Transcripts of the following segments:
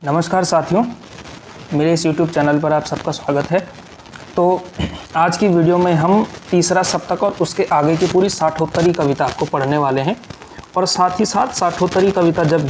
नमस्कार साथियों, मेरे इस YouTube चैनल पर आप सबका स्वागत है। तो आज की वीडियो में हम तीसरा सप्तक और उसके आगे की पूरी साठोत्तरी कविता आपको पढ़ने वाले हैं। और साथ ही साथ साठोत्तरी कविता जब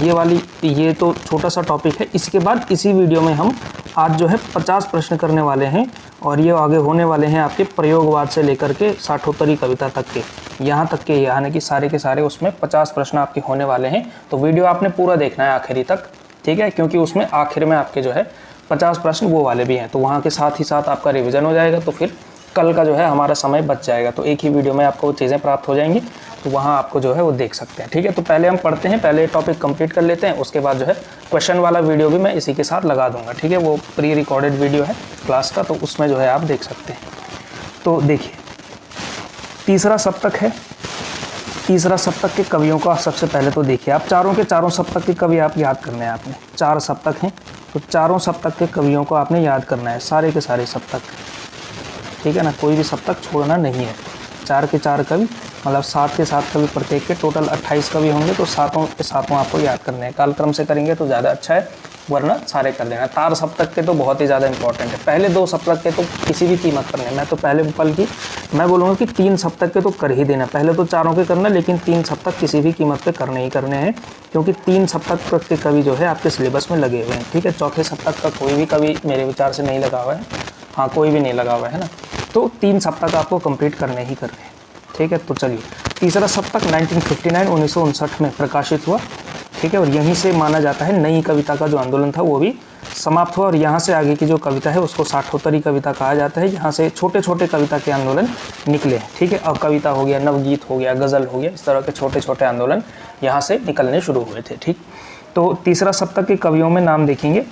ये तो छोटा सा टॉपिक है, इसके बाद इसी वीडियो में हम आज जो है 50 प्रश्न करने वाले हैं और ये आगे होने वाले हैं आपके प्रयोगवाद से लेकर के साठोत्तरी कविता तक के, यहाँ तक के, यानी कि सारे के सारे उसमें 50 प्रश्न आपके होने वाले हैं। तो वीडियो आपने पूरा देखना है आखिरी तक, ठीक है, क्योंकि उसमें आखिर में आपके जो है 50 प्रश्न वो वाले भी हैं। तो वहाँ के साथ ही साथ आपका रिवीजन हो जाएगा, तो फिर कल का जो है हमारा समय बच जाएगा। तो एक ही वीडियो में आपको वो चीज़ें प्राप्त हो जाएंगी, तो वहाँ आपको जो है वो देख सकते हैं, ठीक है। तो पहले हम पढ़ते हैं, पहले टॉपिक कंप्लीट कर लेते हैं, उसके बाद जो है क्वेश्चन वाला वीडियो भी मैं इसी के साथ लगा दूंगा, ठीक है। वो प्री रिकॉर्डेड वीडियो है क्लास का, तो उसमें जो है आप देख सकते हैं। तो देखिए, तीसरा सप्तक है। तीसरा सप्तक के कवियों का सबसे पहले तो देखिए, आप चारों के चारों सप्तक के कवि आप याद करने हैं आपने। 4 सप्तक हैं, तो चारों सप्तक के कवियों को आपने याद करना है, सारे के सारे सप्तक, ठीक है ना। कोई भी सप्तक छोड़ना नहीं है। 4 के 4 कवि, मतलब 7 के 7 कवि प्रत्येक के, टोटल 28 कवि होंगे, तो सातों के सातों आपको याद करने हैं। कालक्रम से करेंगे तो ज़्यादा अच्छा है, वरना सारे कर लेना। तार सप्तक के तो बहुत ही ज़्यादा इंपॉर्टेंट है। पहले 2 सप्तक के तो किसी भी कीमत पर नहीं, मैं तो पहले पल की मैं बोलूँगा कि 3 सप्तक के तो कर ही देना। पहले तो चारों के करना, लेकिन 3 सप्तक किसी भी कीमत पे करने ही करने हैं, क्योंकि 3 सप्तक के कवि जो है आपके सिलेबस में लगे हुए हैं, ठीक है। चौथे सप्तक का कोई भी कवि मेरे विचार से नहीं लगा हुआ है, हाँ, कोई भी नहीं लगा हुआ है ना। तो 3 सप्तक आपको कंप्लीट करने ही करने हैं, ठीक है। तो चलिए, तीसरा सप्तक 1959 में प्रकाशित हुआ, ठीक है। और यहीं से माना जाता है नई कविता का जो आंदोलन था वो भी समाप्त हुआ, और यहाँ से आगे की जो कविता है उसको साठोत्तरी कविता कहा जाता है। यहाँ से छोटे छोटे कविता के आंदोलन निकले हैं, ठीक है। अब कविता हो गया, नवगीत हो गया, गज़ल हो गया, इस तरह के छोटे छोटे आंदोलन यहाँ से निकलने शुरू हुए थे, ठीक। तो तीसरा सप्तक के कवियों में नाम देखेंगे।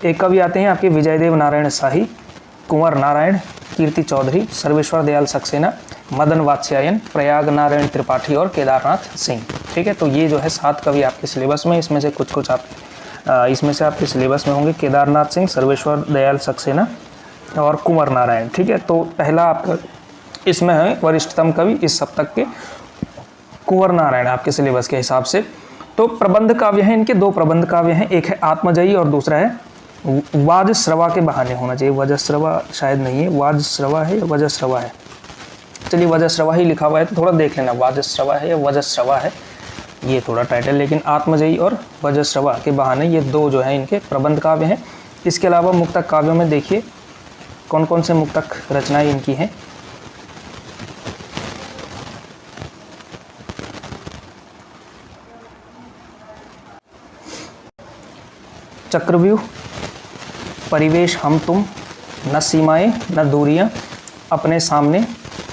एक कवि आते हैं आपके विजयदेव नारायण शाही, कुंवर नारायण, कीर्ति चौधरी, सर्वेश्वर दयाल सक्सेना, मदन वात्स्यायन, प्रयाग नारायण त्रिपाठी और केदारनाथ सिंह, ठीक है। तो ये जो है 7 कवि आपके सिलेबस में, इसमें से कुछ आप इसमें से आपके सिलेबस में होंगे केदारनाथ सिंह, सर्वेश्वर दयाल सक्सेना और कुंवर नारायण, ठीक है। तो पहला आपका इसमें है वरिष्ठतम कवि इस सप्तक के कुंवर नारायण आपके सिलेबस के हिसाब से। तो प्रबंध काव्य हैं इनके, 2 प्रबंध काव्य हैं, एक है आत्मजयी और दूसरा है वाजश्रवा के बहाने। होना चाहिए, वजश्रवा शायद नहीं है, वाजश्रवा है या वजश्रवा है। चलिए, वजश्रवा ही लिखा हुआ है तो थोड़ा देख लेना, वाजश्रवा है या वजश्रवा है, ये थोड़ा टाइटल। लेकिन आत्मजयी और वजश्रवा के बहाने, ये 2 जो हैं इनके प्रबंध काव्य हैं। इसके अलावा मुक्तक काव्यों में देखिए कौन कौन से मुक्तक रचनाएं इनकी हैं। चक्रव्यूह, परिवेश हम तुम, न सीमाएं न दूरियां, अपने सामने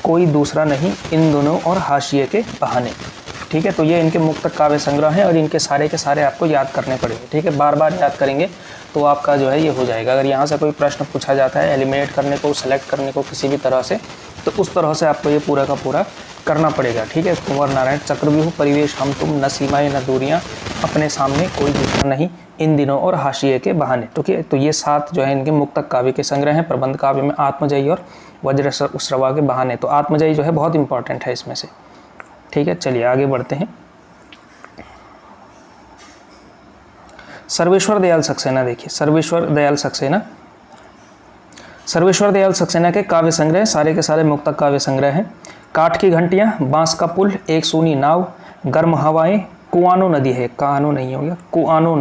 कोई दूसरा नहीं, इन दोनों और हाशिए के बहाने, ठीक है। तो ये इनके मुक्तक काव्य संग्रह हैं और इनके सारे के सारे आपको याद करने पड़ेंगे, ठीक है। बार बार याद करेंगे तो आपका जो है ये हो जाएगा। अगर यहाँ से कोई प्रश्न पूछा जाता है एलिमिनेट करने को, सेलेक्ट करने को किसी भी तरह से, तो उस तरह से आपको ये पूरा का पूरा करना पड़ेगा, ठीक है। कुंवर नारायण, चक्रव्यूह, परिवेश हम तुम, न सीमाएं न दूरियां, अपने सामने कोई दूसरा नहीं, इन दिनों और हाशिए के बहाने, ठीक है। तो ये 7 जो है इनके मुक्तक काव्य के संग्रह हैं। प्रबंध काव्य में आत्मजयी और वज्रश्रवा के बहाने, तो आत्मजयी जो है बहुत इंपॉर्टेंट है इसमें से, ठीक है। चलिए आगे बढ़ते हैं। सर्वेश्वर दयाल सक्सेना, देखिए सर्वेश्वर दयाल सक्सेना के काव्य संग्रह सारे के सारे मुक्तक काव्य संग्रह हैं। काठ की घंटियां, बांस का पुल, एक सूनी नाव, गर्म हवाएं, कुआनो नदी है, कानो नहीं हो गया, कुआनो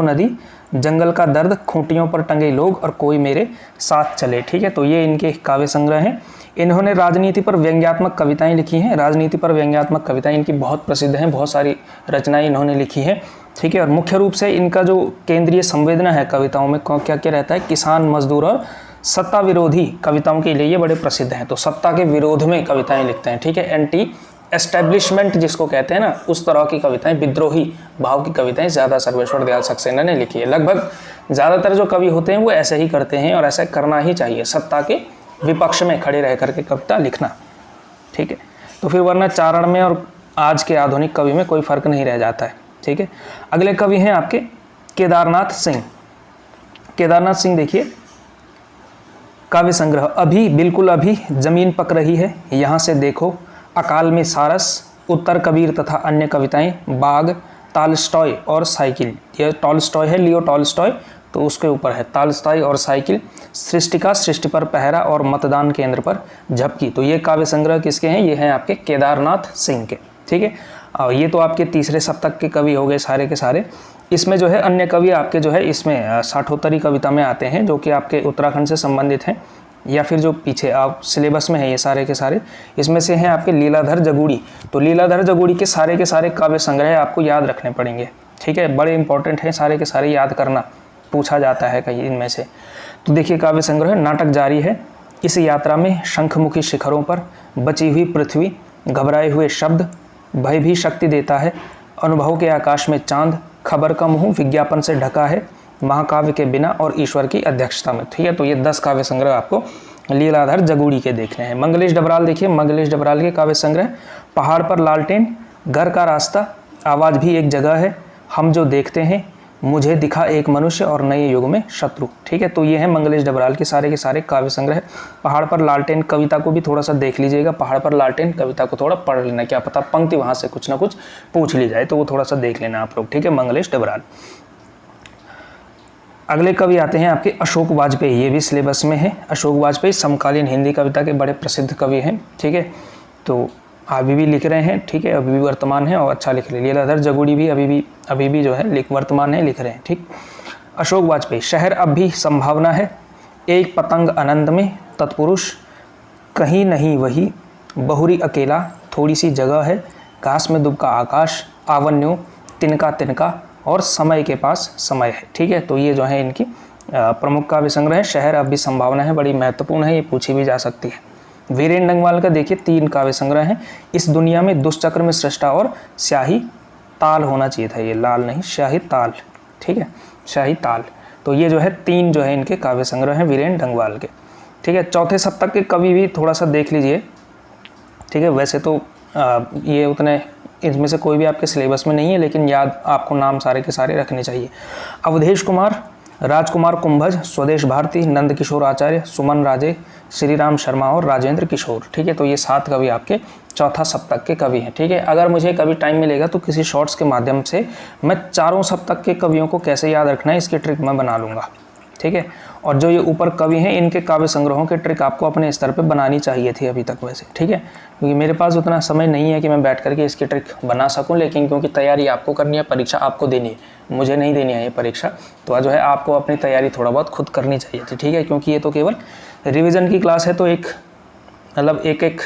नदी, जंगल का दर्द, खूंटियों पर टंगे लोग और कोई मेरे साथ चले, ठीक है। तो ये इनके काव्य संग्रह हैं। इन्होंने राजनीति पर व्यंग्यात्मक कविताएं लिखी हैं। राजनीति पर व्यंग्यात्मक कविताएं इनकी बहुत प्रसिद्ध हैं, बहुत सारी रचनाएं इन्होंने लिखी हैं, ठीक है। और मुख्य रूप से इनका जो केंद्रीय संवेदना है कविताओं में क्या क्या रहता है, किसान, मजदूर और सत्ता विरोधी कविताओं के लिए ये बड़े प्रसिद्ध हैं। तो सत्ता के विरोध में कविताएं लिखते हैं, ठीक है। एंटी एस्टेब्लिशमेंट जिसको कहते हैं ना, उस तरह की कविताएं, विद्रोही भाव की कविताएं ज़्यादा सर्वेश्वर दयाल सक्सेना ने लिखी है। लगभग ज़्यादातर जो कवि होते हैं वो ऐसे ही करते हैं और ऐसा करना ही चाहिए, सत्ता के विपक्ष में खड़े रह करके कविता लिखना, ठीक है। तो फिर वरना चारण में और आज के आधुनिक कवि में कोई फर्क नहीं रह जाता है, ठीक है। अगले कवि हैं आपके केदारनाथ सिंह। केदारनाथ सिंह देखिए, काव्य संग्रह, अभी बिल्कुल अभी जमीन पक रही है, यहाँ से देखो, अकाल में सारस, उत्तर कबीर तथा अन्य कविताएं, बाग, टॉल्स्टॉय और साइकिल, ये टॉल्स्टॉय है, लियो टॉल्स्टॉय, तो उसके ऊपर है टॉल्स्टॉय और साइकिल। सृष्टिका, सृष्टि पर पहरा और मतदान केंद्र पर झपकी, तो ये काव्य संग्रह किसके हैं, ये हैं आपके केदारनाथ सिंह के। ठीक है, और ये तो आपके तीसरे सप्तक के कवि हो गए सारे के सारे। इसमें जो है अन्य कवि आपके जो है इसमें साठोत्तरी कविता में आते हैं, जो कि आपके उत्तराखंड से संबंधित हैं, या फिर जो पीछे आप सिलेबस में है ये सारे के सारे। इसमें से हैं आपके लीलाधर जगूड़ी, तो लीलाधर जगूड़ी के सारे काव्य संग्रह आपको याद रखने पड़ेंगे। ठीक है, बड़े इंपॉर्टेंट हैं सारे के सारे, याद करना पूछा जाता है कहीं इनमें से। तो देखिए काव्य संग्रह, नाटक जारी है। इस यात्रा में शंखमुखी शिखरों पर बची हुई पृथ्वी, घबराए हुए शब्द, भय भी शक्ति देता है, अनुभव के आकाश में चांद, खबर का मुंह विज्ञापन से ढका है, महाकाव्य के बिना और ईश्वर की अध्यक्षता में। ठीक है, तो ये 10 काव्य संग्रह आपको लीलाधर जगूड़ी के देखने हैं। मंगलेश डबराल, देखिए मंगलेश डबराल के काव्य संग्रह, पहाड़ पर लालटेन, घर का रास्ता, आवाज़ भी एक जगह है, हम जो देखते हैं, मुझे दिखा एक मनुष्य और नए युग में शत्रु। ठीक है, तो ये है मंगलेश डबराल के सारे काव्य संग्रह। पहाड़ पर लालटेन कविता को भी थोड़ा सा देख लीजिएगा, पहाड़ पर लालटेन कविता को थोड़ा पढ़ लेना, क्या पता पंक्ति वहाँ से कुछ ना कुछ पूछ ली जाए, तो वो थोड़ा सा देख लेना आप लोग। ठीक है, मंगलेश डबराल। अगले कवि आते हैं आपके अशोक वाजपेयी, ये भी सिलेबस में है। अशोक वाजपेयी समकालीन हिंदी कविता के बड़े प्रसिद्ध कवि हैं। ठीक है, तो अभी भी लिख रहे हैं। ठीक है, अभी भी वर्तमान है और अच्छा लिख रहे हैं। लीलाधर जगूड़ी भी अभी भी जो है वर्तमान है, लिख रहे हैं। ठीक, अशोक वाजपेयी, शहर अब भी संभावना है, एक पतंग आनंद में तत्पुरुष, कहीं नहीं वही, बहुरी अकेला, थोड़ी सी जगह है, घास में दुबका आकाश, आवन्यो, तिनका तिनका, और समय के पास समय है। ठीक है, तो ये जो है इनकी प्रमुख काव्य संग्रह है। शहर अब भी संभावना है, बड़ी महत्वपूर्ण है, ये पूछी भी जा सकती है। वीरेन डंगवाल का देखिए 3 काव्य संग्रह हैं। इस दुनिया में दुष्चक्र में सृष्टा और स्याही ताल होना चाहिए था, ये लाल नहीं, स्याही ताल। ठीक है, स्याही ताल, तो ये जो है 3 जो है इनके काव्य संग्रह हैं वीरेन डंगवाल के। ठीक है, चौथे सप्तक के कवि भी थोड़ा सा देख लीजिए। ठीक है, वैसे तो ये उतने इसमें से कोई भी आपके सिलेबस में नहीं है, लेकिन याद आपको नाम सारे के सारे रखने चाहिए। अवधेश कुमार, राजकुमार कुंभज, स्वदेश भारती, नंद किशोर आचार्य, सुमन राजे, श्री राम शर्मा और राजेंद्र किशोर। ठीक है, तो ये 7 कवि आपके चौथा सप्तक के कवि हैं। ठीक है, अगर मुझे कभी टाइम मिलेगा तो किसी शॉर्ट्स के माध्यम से मैं चारों सप्तक के कवियों को कैसे याद रखना है इसकी ट्रिक मैं बना लूँगा। ठीक है, और जो ये ऊपर कवि हैं इनके काव्य संग्रहों के ट्रिक आपको अपने स्तर पे बनानी चाहिए थी अभी तक वैसे। ठीक है, क्योंकि मेरे पास उतना समय नहीं है कि मैं बैठ करके इसकी ट्रिक बना सकूं, लेकिन क्योंकि तैयारी आपको करनी है, परीक्षा आपको देनी है, मुझे नहीं देनी है ये परीक्षा, तो जो है आपको अपनी तैयारी थोड़ा बहुत खुद करनी चाहिए थी। ठीक है, क्योंकि ये तो केवल रिविज़न की क्लास है, तो एक एक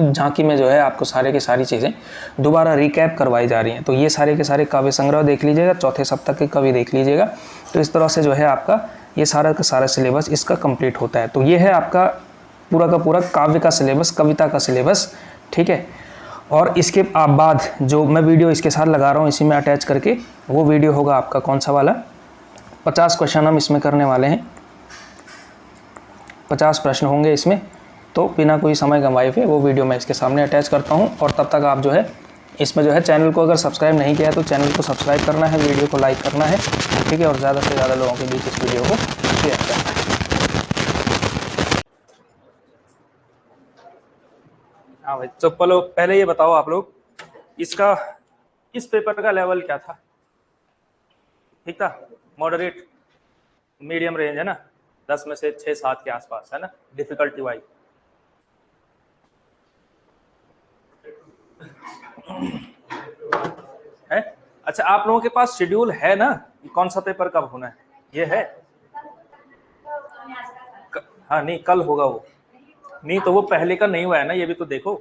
झांकी में जो है आपको सारे की सारी चीज़ें दोबारा रिकैप करवाई जा रही हैं। तो ये सारे के सारे काव्य संग्रह देख लीजिएगा, चौथे सप्तक के कवि देख लीजिएगा, तो इस तरह से जो है आपका ये सारा का सारा सिलेबस इसका कंप्लीट होता है। तो ये है आपका पूरा का पूरा काव्य का सिलेबस, कविता का सिलेबस। ठीक है, और इसके बाद जो मैं वीडियो इसके साथ लगा रहा हूँ इसी में अटैच करके, वो वीडियो होगा आपका कौन सा वाला, 50 क्वेश्चन हम इसमें करने वाले हैं, 50 प्रश्न होंगे इसमें। तो बिना कोई समय गंवाए हुए वो वीडियो मैं इसके सामने अटैच करता हूँ। और तब तक आप जो है इसमें जो है चैनल को अगर सब्सक्राइब नहीं किया है तो चैनल को सब्सक्राइब करना है, वीडियो को लाइक करना है। ठीक है, और ज़्यादा से ज़्यादा लोगों के बीच इस वीडियो को शेयर करना है। हाँ भाई, तो पहले ये बताओ आप लोग, इसका इस पेपर का लेवल क्या था? ठीक था, मॉडरेट, मीडियम रेंज है ना, 10 में से 6-7 के आसपास है ना, डिफिकल्टी वाइज। है अच्छा, आप लोगों के पास शेड्यूल है ना, कौन सा पेपर कब होना है, ये है? हाँ नहीं, कल होगा वो, नहीं तो वो पहले का नहीं हुआ है ना, ये भी तो देखो,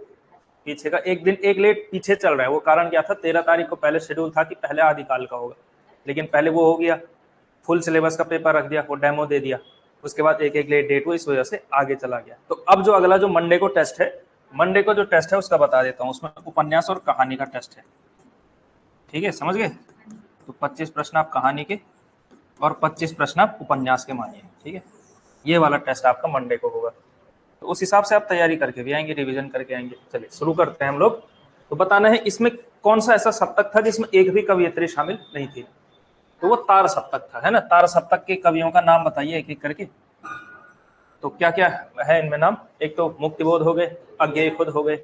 पीछे का एक दिन एक लेट पीछे चल रहा है। वो कारण क्या था, 13 तारीख को पहले शेड्यूल था कि पहले आदिकाल का होगा, लेकिन पहले वो हो गया, फुल सिलेबस का पेपर रख दिया, वो डेमो दे दिया, उसके बाद एक लेट डेट हुई, इस वजह से आगे चला गया। तो अब जो अगला जो मंडे को टेस्ट है, मंडे को जो टेस्ट है उसका बता देता हूँ, उसमें उपन्यास और कहानी का टेस्ट है। ठीक है, समझ गए? तो 25 प्रश्न आप कहानी के और 25 प्रश्न आप उपन्यास के मानिए। ठीक है, ये वाला टेस्ट आपका मंडे को होगा, तो उस हिसाब से आप तैयारी करके भी आएंगे, रिवीजन करके आएंगे। चलिए शुरू करते हैं हम लोग। तो बताना है इसमें कौन सा ऐसा सप्तक था जिसमें एक भी कवियत्री शामिल नहीं थी, तो वो तार सप्तक था, है ना। तार सप्तक के कवियों का नाम बताइए एक एक करके। तो क्या क्या है इनमें नाम, एक तो मुक्तिबोध हो गए, अज्ञेय खुद हो गए,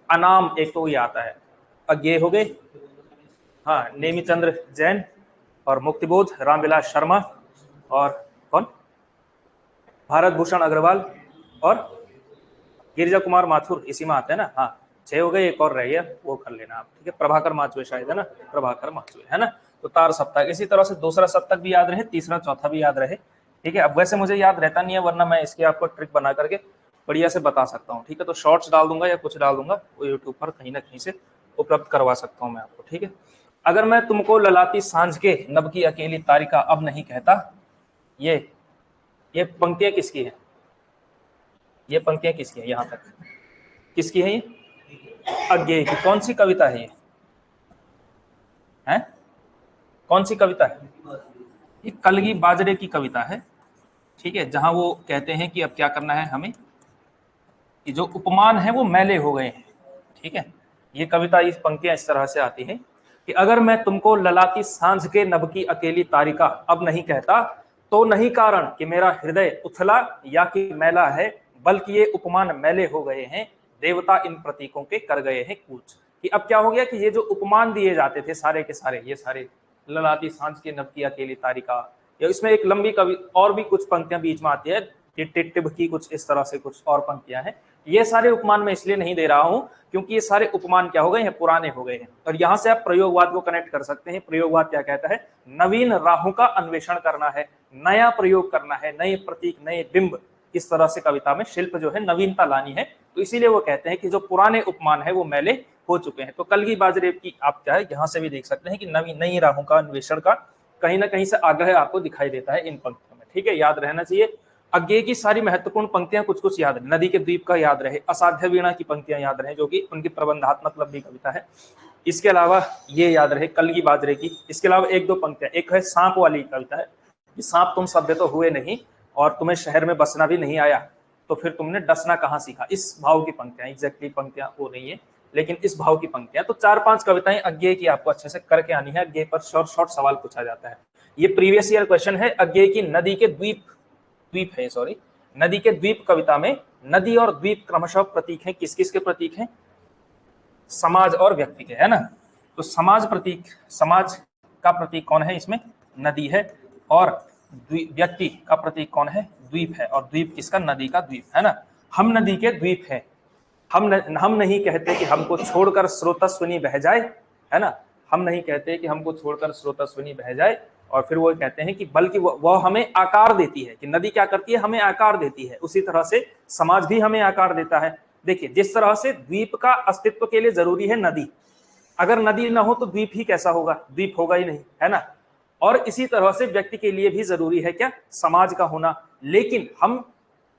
अनाम एक तो ये आता है, अज्ञेय हो गए, हाँ, नेमीचंद्र जैन और मुक्तिबोध रामविलास शर्मा और कौन, भारत भूषण अग्रवाल और गिरिजा कुमार माथुर इसी में आते हैं ना। हाँ, 6 हो गए, एक और रह गया, वो कर लेना आप, ठीक है। प्रभाकर माचवे शायद है ना, प्रभाकर माचवे है ना। तो तार सप्तक, इसी तरह से दूसरा सप्तक भी याद रहे, तीसरा चौथा भी याद रहे, ठीक है। अब वैसे मुझे याद रहता नहीं है, वरना मैं इसकी आपको ट्रिक बना करके बढ़िया से बता सकता हूँ, ठीक है। तो शॉर्ट्स डाल दूंगा या कुछ डाल दूंगा, वो यूट्यूब पर कहीं ना कहीं से उपलब्ध करवा सकता हूँ मैं आपको, ठीक है। अगर मैं तुमको ललाती सांझ के नब की अकेली तारिका अब नहीं कहता, ये पंक्तियां किसकी है, ये पंक्तियां किसकी है, यहां तक किसकी है, ये अज्ञेय की। कौन सी कविता है ये, है कौन सी कविता है, ये कलगी बाजरे की कविता है, ठीक है। जहां वो कहते हैं कि अब क्या करना है हमें, कि जो उपमान है वो मैले हो गए हैं, ठीक है। ये कविता, इस पंक्तियां इस तरह से आती है कि अगर मैं तुमको ललाती सांझ के नभ की अकेली तारिका अब नहीं कहता, तो नहीं कारण कि मेरा हृदय उथला या कि मैला है, बल्कि ये उपमान मैले हो गए हैं, देवता इन प्रतीकों के कर गए हैं कूच। कि अब क्या हो गया कि ये जो उपमान दिए जाते थे सारे के सारे, ये सारे ललाती सांझ के नभ की अकेली तारिका, या इसमें एक लंबी कवि और भी कुछ पंक्तियां बीच में आती है, टिब की कुछ इस तरह से कुछ और पंक्तियां हैं। ये सारे उपमान मैं इसलिए नहीं दे रहा हूं क्योंकि ये सारे उपमान क्या हो गए हैं, पुराने हो गए हैं। और यहां से आप प्रयोगवाद को कनेक्ट कर सकते हैं। प्रयोगवाद क्या कहता है, नवीन राहों का अन्वेषण करना है, नया प्रयोग करना है, नए प्रतीक, नए बिंब, इस तरह से कविता में शिल्प जो है नवीनता लानी है। तो इसीलिए वो कहते हैं कि जो पुराने उपमान है वो मैले हो चुके हैं। तो कलगी बाजरे की आप क्या है, यहां से भी देख सकते हैं कि नवी नई राहों का अन्वेषण का कहीं ना कहीं से आग्रह आपको दिखाई देता है इन पंक्तियों में, ठीक है। याद रहना चाहिए। अज्ञेय की सारी महत्वपूर्ण पंक्तियां कुछ कुछ याद रहे, नदी के द्वीप का याद रहे, असाध्य वीणा की पंक्तियां याद रहे जो कि उनकी प्रबंधात्मक लंबी कविता है। इसके अलावा ये याद रहे कलगी बाजरे की। इसके अलावा एक दो पंक्तियां, एक है सांप वाली कविता है कि सांप तुम सभ्य तो हुए नहीं और तुम्हें शहर में बसना भी नहीं आया, तो फिर तुमने डसना कहाँ सीखा। इस भाव की पंक्तियां, एग्जैक्टली पंक्तियां वो नहीं है लेकिन इस भाव की पंक्तियां। तो 4-5 कविताएं अज्ञेय की आपको अच्छे से करके आनी है। अज्ञेय पर शॉर्ट शॉर्ट सवाल पूछा जाता है। ये प्रीवियस ईयर क्वेश्चन है। अज्ञेय की नदी के द्वीप, द्वीप है सॉरी, नदी के द्वीप कविता में नदी और द्वीप क्रमशः प्रतीक हैं। किस किस के प्रतीक हैं, समाज और व्यक्ति के, है ना। तो समाज प्रतीक, समाज का प्रतीक कौन है इसमें, नदी है। और व्यक्ति का प्रतीक कौन है, द्वीप है। और द्वीप किसका, नदी का द्वीप, है ना। हम नदी के द्वीप हैं। हम नहीं कहते कि हमको छोड़कर स्रोतस्विनी बह जाए, है ना। हम नहीं कहते कि हमको छोड़कर स्रोतस्विनी बह जाए। और फिर वो कहते हैं कि बल्कि वह हमें आकार देती है, कि नदी क्या करती है, हमें आकार देती है। उसी तरह से समाज भी हमें आकार देता है। देखिए, जिस तरह से द्वीप का अस्तित्व के लिए जरूरी है नदी, अगर नदी ना हो तो द्वीप ही कैसा होगा, द्वीप होगा ही नहीं, है ना। और इसी तरह से व्यक्ति के लिए भी जरूरी है क्या, समाज का होना। लेकिन हम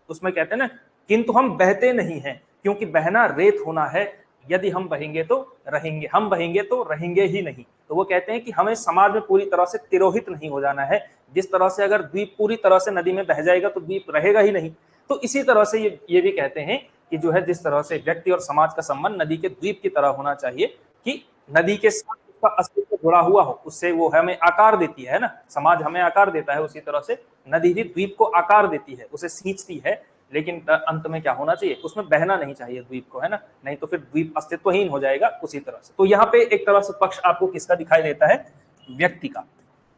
उसमें कहते हैं ना, किंतु हम बहते नहीं हैं, क्योंकि बहना रेत होना है। यदि हम बहेंगे तो रहेंगे, हम बहेंगे तो रहेंगे ही नहीं। तो वो कहते हैं कि हमें समाज में पूरी तरह से तिरोहित नहीं हो जाना है। जिस तरह से अगर द्वीप पूरी तरह से नदी में बह जाएगा तो द्वीप रहेगा ही नहीं। तो इसी तरह से ये भी कहते हैं कि जो है, जिस तरह से व्यक्ति और समाज का संबंध नदी के द्वीप की तरह होना चाहिए, कि नदी के साथ उसका अस्तित्व जुड़ा हुआ हो, उससे वो हमें आकार देती है ना। समाज हमें आकार देता है, उसी तरह से नदी भी द्वीप को आकार देती है, उसे सींचती है। लेकिन अंत में क्या होना चाहिए, उसमें बहना नहीं चाहिए द्वीप को, है ना। नहीं तो फिर द्वीप अस्तित्वहीन हो जाएगा उसी तरह से। तो यहाँ पे एक तरह से पक्ष आपको किसका दिखाई देता है, व्यक्ति का।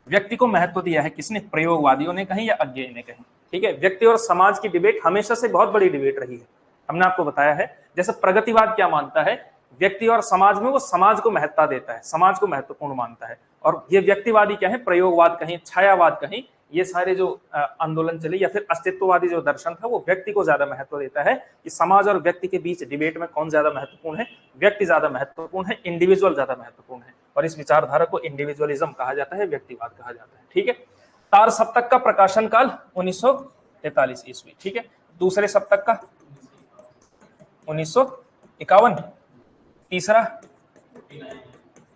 व्यक्ति को महत्व दिया है किसने, प्रयोगवादियों ने कहीं या अज्ञेय ने कहीं, ठीक है। व्यक्ति और समाज की डिबेट हमेशा से बहुत बड़ी डिबेट रही है। हमने आपको बताया है, जैसे प्रगतिवाद क्या मानता है, व्यक्ति और समाज में वो समाज को महत्ता देता है, समाज को महत्वपूर्ण मानता है। और ये व्यक्तिवादी क्या है, प्रयोगवाद कहीं, छायावाद कहीं, ये सारे जो आंदोलन चले या फिर अस्तित्ववादी जो दर्शन था, वो व्यक्ति को ज्यादा महत्व देता है। कि समाज और व्यक्ति के बीच डिबेट में कौन ज्यादा महत्वपूर्ण है, व्यक्ति ज्यादा महत्वपूर्ण है, इंडिविजुअल ज्यादा महत्वपूर्ण है। और इस विचारधारा को इंडिविजुअलिज्म कहा जाता है, व्यक्तिवाद कहा जाता है, ठीक है। तार सप्तक का प्रकाशन काल 1943 ईस्वी, ठीक है। दूसरे सप्तक का 1951। तीसरा,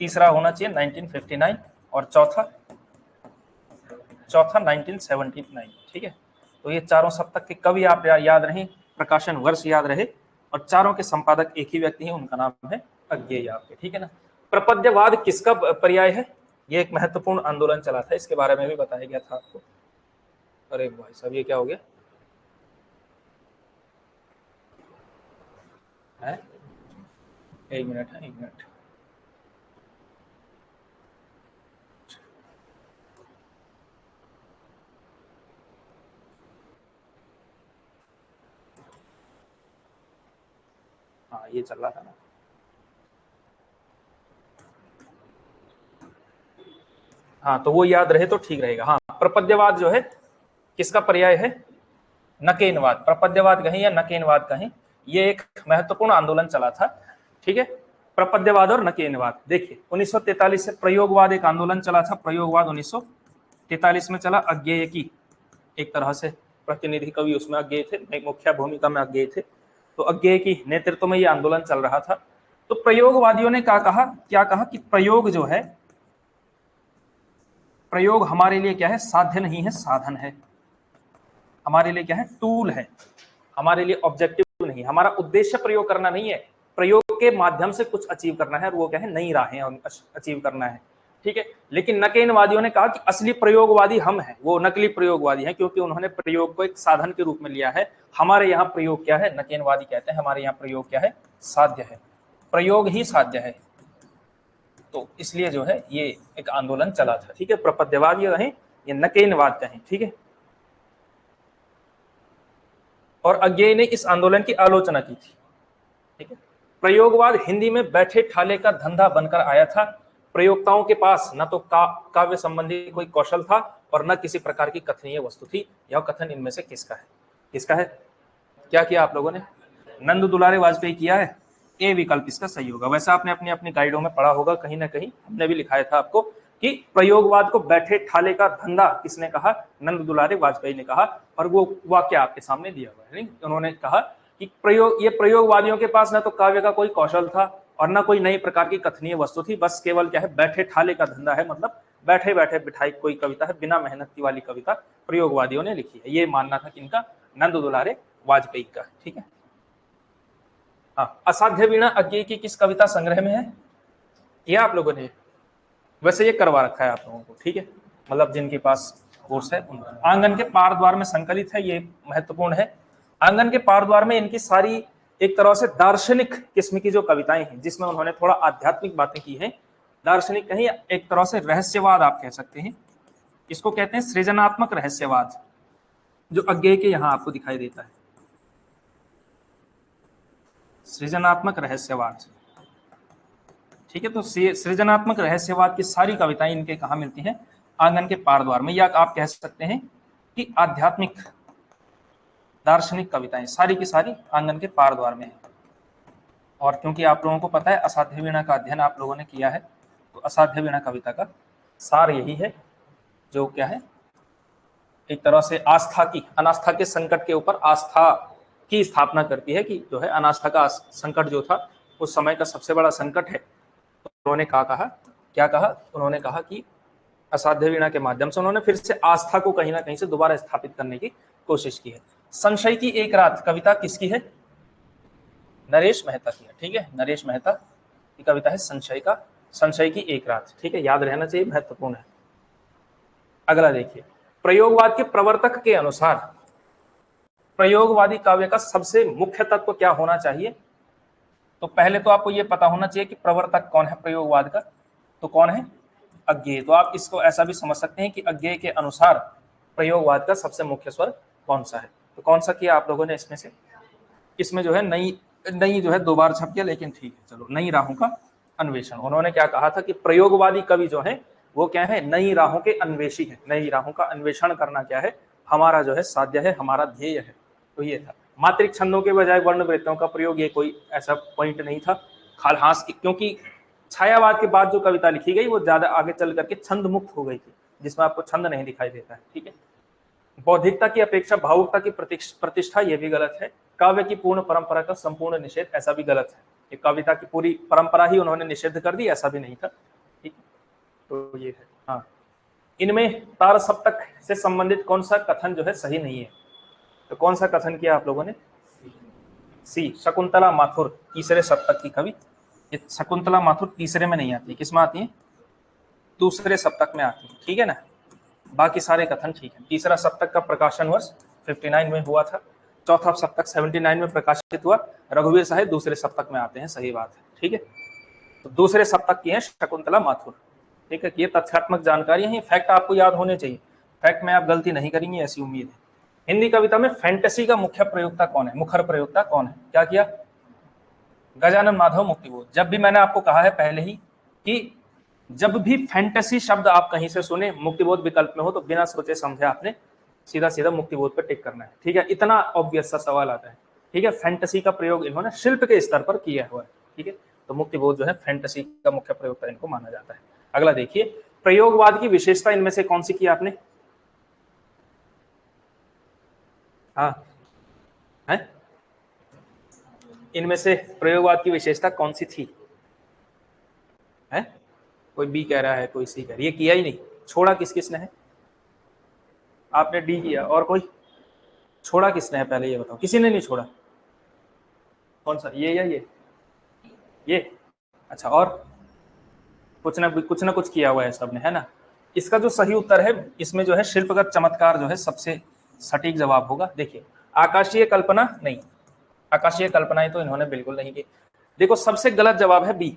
तीसरा होना चाहिए 1959। और चौथा, चौथा 1979, ठीक है। तो ये चारों सप्तक के कवि आप याद रहे, प्रकाशन वर्ष याद रहे, और चारों के संपादक एक ही व्यक्ति है, उनका नाम है अज्ञेय आपके, ठीक है ना। प्रपद्यवाद किसका पर्याय है, ये एक महत्वपूर्ण आंदोलन चला था, इसके बारे में भी बताया गया था आपको। अरे भाई साहब, ये क्या हो गया है, एक मिनट है, एक मिनट। ये चल रहा था ना। हाँ तो वो याद रहे तो ठीक रहेगा। हाँ, प्रपद्यवाद जो है किसका पर्याय है? नकेनवाद। प्रपद्यवाद कहें या नकेनवाद कहें, ये एक महत्वपूर्ण आंदोलन चला था, ठीक है। प्रपद्यवाद और नकेनवाद। देखिए 1943 से प्रयोगवाद एक आंदोलन चला था। प्रयोगवाद 1943 में चला। अज्ञेय की एक तरह से प्रतिनिधि कवि उसमें अज्ञेय थे, एक मुख्य भूमिका में अज्ञेय थे। तो अज्ञेय की नेतृत्व में ये आंदोलन चल रहा था। तो प्रयोगवादियों ने क्या कहा कि प्रयोग जो है, प्रयोग हमारे लिए क्या है? साध्य नहीं है, साधन है। हमारे लिए क्या है? टूल है। हमारे लिए ऑब्जेक्टिव नहीं। हमारा उद्देश्य प्रयोग करना नहीं है, प्रयोग के माध्यम से कुछ अचीव करना है, और वो क्या है? नई राहें अचीव करना है, ठीक है। लेकिन नकेनवादियों ने कहा कि असली प्रयोगवादी हम हैं, वो नकली प्रयोगवादी हैं, क्योंकि उन्होंने प्रयोग को एक साधन के रूप में लिया है। हमारे यहाँ प्रयोग क्या है? नकेनवादी कहते हैं हमारे यहाँ प्रयोग क्या है? साध्य है, प्रयोग ही साध्य है। तो इसलिए जो है ये एक आंदोलन चला था, ठीक है। प्रपद्यवाद ये कहें, ये नकेनवाद कहें, ठीक है। और अज्ञेय ने इस आंदोलन की आलोचना की थी, ठीक है। प्रयोगवाद हिंदी में बैठे ठाले का धंधा बनकर आया था। प्रयोक्ताओं के पास न तो काव्य संबंधी कोई कौशल था और न किसी प्रकार की कथनीय वस्तु थी। यह कथन इनमें से किसका है? किसका है? क्या किया आप लोगों ने? नंद दुलारे वाजपेयी किया है। ए विकल्प इसका सही होगा। वैसे आपने अपनी अपनी गाइडों में पढ़ा होगा, कहीं ना कहीं हमने भी लिखाया था आपको कि प्रयोगवाद को बैठे ठाले का धंधा किसने कहा? नंद दुलारे वाजपेयी ने कहा। और वो वाक्य आपके सामने दिया हुआ है, नहीं? उन्होंने कहा कि ये प्रयोगवादियों के पास न तो काव्य का कोई कौशल था और न कोई नई प्रकार की कथनीय वस्तु थी, बस केवल क्या है? बैठे ठाले का धंधा है, मतलब बैठे बैठे बिठाई कोई कविता है, बिना मेहनत वाली कविता प्रयोगवादियों ने लिखी है। ये मानना था किनका? नंद दुलारे वाजपेयी का, ठीक है। हाँ, असाध्य वीणा अज्ञेय की किस कविता संग्रह में है? ये आप लोगों ने वैसे ये करवा रखा है आप लोगों को, ठीक है, मतलब जिनके पास कोर्स है उनका। आंगन के पार द्वार में संकलित है, ये महत्वपूर्ण है। आंगन के पार द्वार में इनकी सारी एक तरह से दार्शनिक किस्म की जो कविताएं हैं, जिसमें उन्होंने थोड़ा आध्यात्मिक बातें की हैं, दार्शनिक कहीं एक तरह से रहस्यवाद आप कह सकते हैं, इसको कहते हैं सृजनात्मक रहस्यवाद, जो अज्ञेय के यहाँ आपको दिखाई देता है। सृजनात्मक रहस्यवाद, ठीक है। तो सृजनात्मक रहस्यवाद की सारी कविताएं इनके कहाँ मिलती हैं? आंगन के पार द्वार में, या आप कह सकते हैं कि आध्यात्मिक दार्शनिक कविताएं सारी की सारी आंगन के पार द्वार में है। और क्योंकि आप लोगों को पता है असाध्य वीणा का अध्ययन आप लोगों ने किया है, तो असाध्य वीणा कविता का सार यही है, जो क्या है? एक तरह से आस्था की, अनास्था के संकट के ऊपर आस्था की स्थापना करती है, कि जो है अनास्था का संकट जो था उस समय का सबसे बड़ा संकट है। तो उन्होंने क्या कहा? उन्होंने कहा कि असाध्य वीणा के माध्यम से उन्होंने फिर से आस्था को कहीं ना कहीं से दोबारा स्थापित करने की कोशिश की है। संशय की एक रात कविता किसकी है? नरेश मेहता की है, ठीक है। नरेश मेहता की कविता है संशय की एक रात, ठीक है, याद रहना चाहिए, महत्वपूर्ण है। अगला देखिए, प्रयोगवाद के प्रवर्तक के अनुसार प्रयोगवादी काव्य का सबसे मुख्य तत्व क्या होना चाहिए? तो पहले तो आपको यह पता होना चाहिए कि प्रवर्तक कौन है प्रयोगवाद का, तो कौन है? अज्ञेय। तो आप इसको ऐसा भी समझ सकते हैं कि अज्ञेय के अनुसार प्रयोगवाद का सबसे मुख्य स्वर कौन सा है? तो कौन सा किया आप लोगों ने इसमें से? इसमें जो है नई जो है 2 बार छप गया, लेकिन ठीक है, चलो। नई राहों का अन्वेषण। उन्होंने क्या कहा था कि प्रयोगवादी कवि जो है वो क्या है? नई राहों के अन्वेषी है। नई राहों का अन्वेषण करना क्या है? हमारा जो है साध्य है, हमारा ध्येय है। तो ये था। मात्रिक छंदों के बजाय वर्ण वृत्तों का प्रयोग, ये कोई ऐसा पॉइंट नहीं था। खालहास की, क्योंकि छायावाद के बाद जो कविता लिखी गई वो ज्यादा आगे चल करके छंद मुक्त हो गई थी, जिसमें आपको छंद नहीं दिखाई देता है, ठीक है। बौद्धिकता की अपेक्षा भावुकता की प्रतिष्ठा, ये भी गलत है। काव्य की पूर्ण परंपरा का संपूर्ण निषेध, ऐसा भी गलत है। ये कविता की पूरी परंपरा ही उन्होंने निषेध कर दी, ऐसा भी नहीं था, ठीक है। तो ये है। हाँ, इनमें तार सप्तक से संबंधित कौन सा कथन जो है सही नहीं है? तो कौन सा कथन किया आप लोगों ने? सी, शकुंतला माथुर तीसरे सप्तक की कवि। ये शकुंतला माथुर तीसरे में नहीं आती, किस में आती है? दूसरे सप्तक में आती है, ठीक है ना। बाकी सारे कथन ठीक है। तीसरा सप्तक का प्रकाशन वर्ष 59 में हुआ था। चौथा सप्तक 79 में प्रकाशित हुआ। रघुवीर साहिब दूसरे सप्तक में आते हैं, सही बात है, ठीक है। तो दूसरे सप्तक की है शकुंतला माथुर, ठीक है। ये तथ्यात्मक जानकारी है, फैक्ट आपको याद होने चाहिए। फैक्ट में आप गलती नहीं करेंगे, ऐसी उम्मीद है। हिंदी कविता में फैंटेसी का मुख्य प्रयोक्ता कौन है? मुखर प्रयोक्ता कौन है? क्या किया? गजानन माधव मुक्तिबोध। जब भी मैंने आपको कहा है पहले ही कि जब भी फैंटेसी शब्द आप कहीं से सुने मुक्तिबोध विकल्प में हो तो बिना सोचे समझे आपने सीधा सीधा मुक्तिबोध पर टिक करना है, ठीक है। इतना ऑब्वियस सा सवाल आता है, ठीक है। फैंटेसी का प्रयोग इन्होंने शिल्प के स्तर पर किया हुआ है, ठीक है। तो मुक्तिबोध जो है फैंटेसी का मुख्य प्रयोग इनको माना जाता है। अगला देखिए, प्रयोगवाद की विशेषता इनमें से कौन सी की आपने? हाँ है, इनमें से प्रयोगवाद की विशेषता कौन सी थी? है, कोई बी कह रहा है, कोई सी कह रहा है। ये किया ही नहीं, छोड़ा किस किसने है? आपने डी किया, और कोई? छोड़ा किसने है पहले ये बताओ, किसी ने नहीं छोड़ा। कौन सा, ये या ये? अच्छा, और कुछ ना कुछ किया हुआ है सबने, है ना। इसका जो सही उत्तर है इसमें जो है शिल्पगत चमत्कार जो है सबसे सटीक जवाब होगा। देखिए, आकाशीय कल्पना नहीं, आकाशीय कल्पनाएं तो इन्होंने बिल्कुल नहीं की। देखो, सबसे गलत जवाब है बी,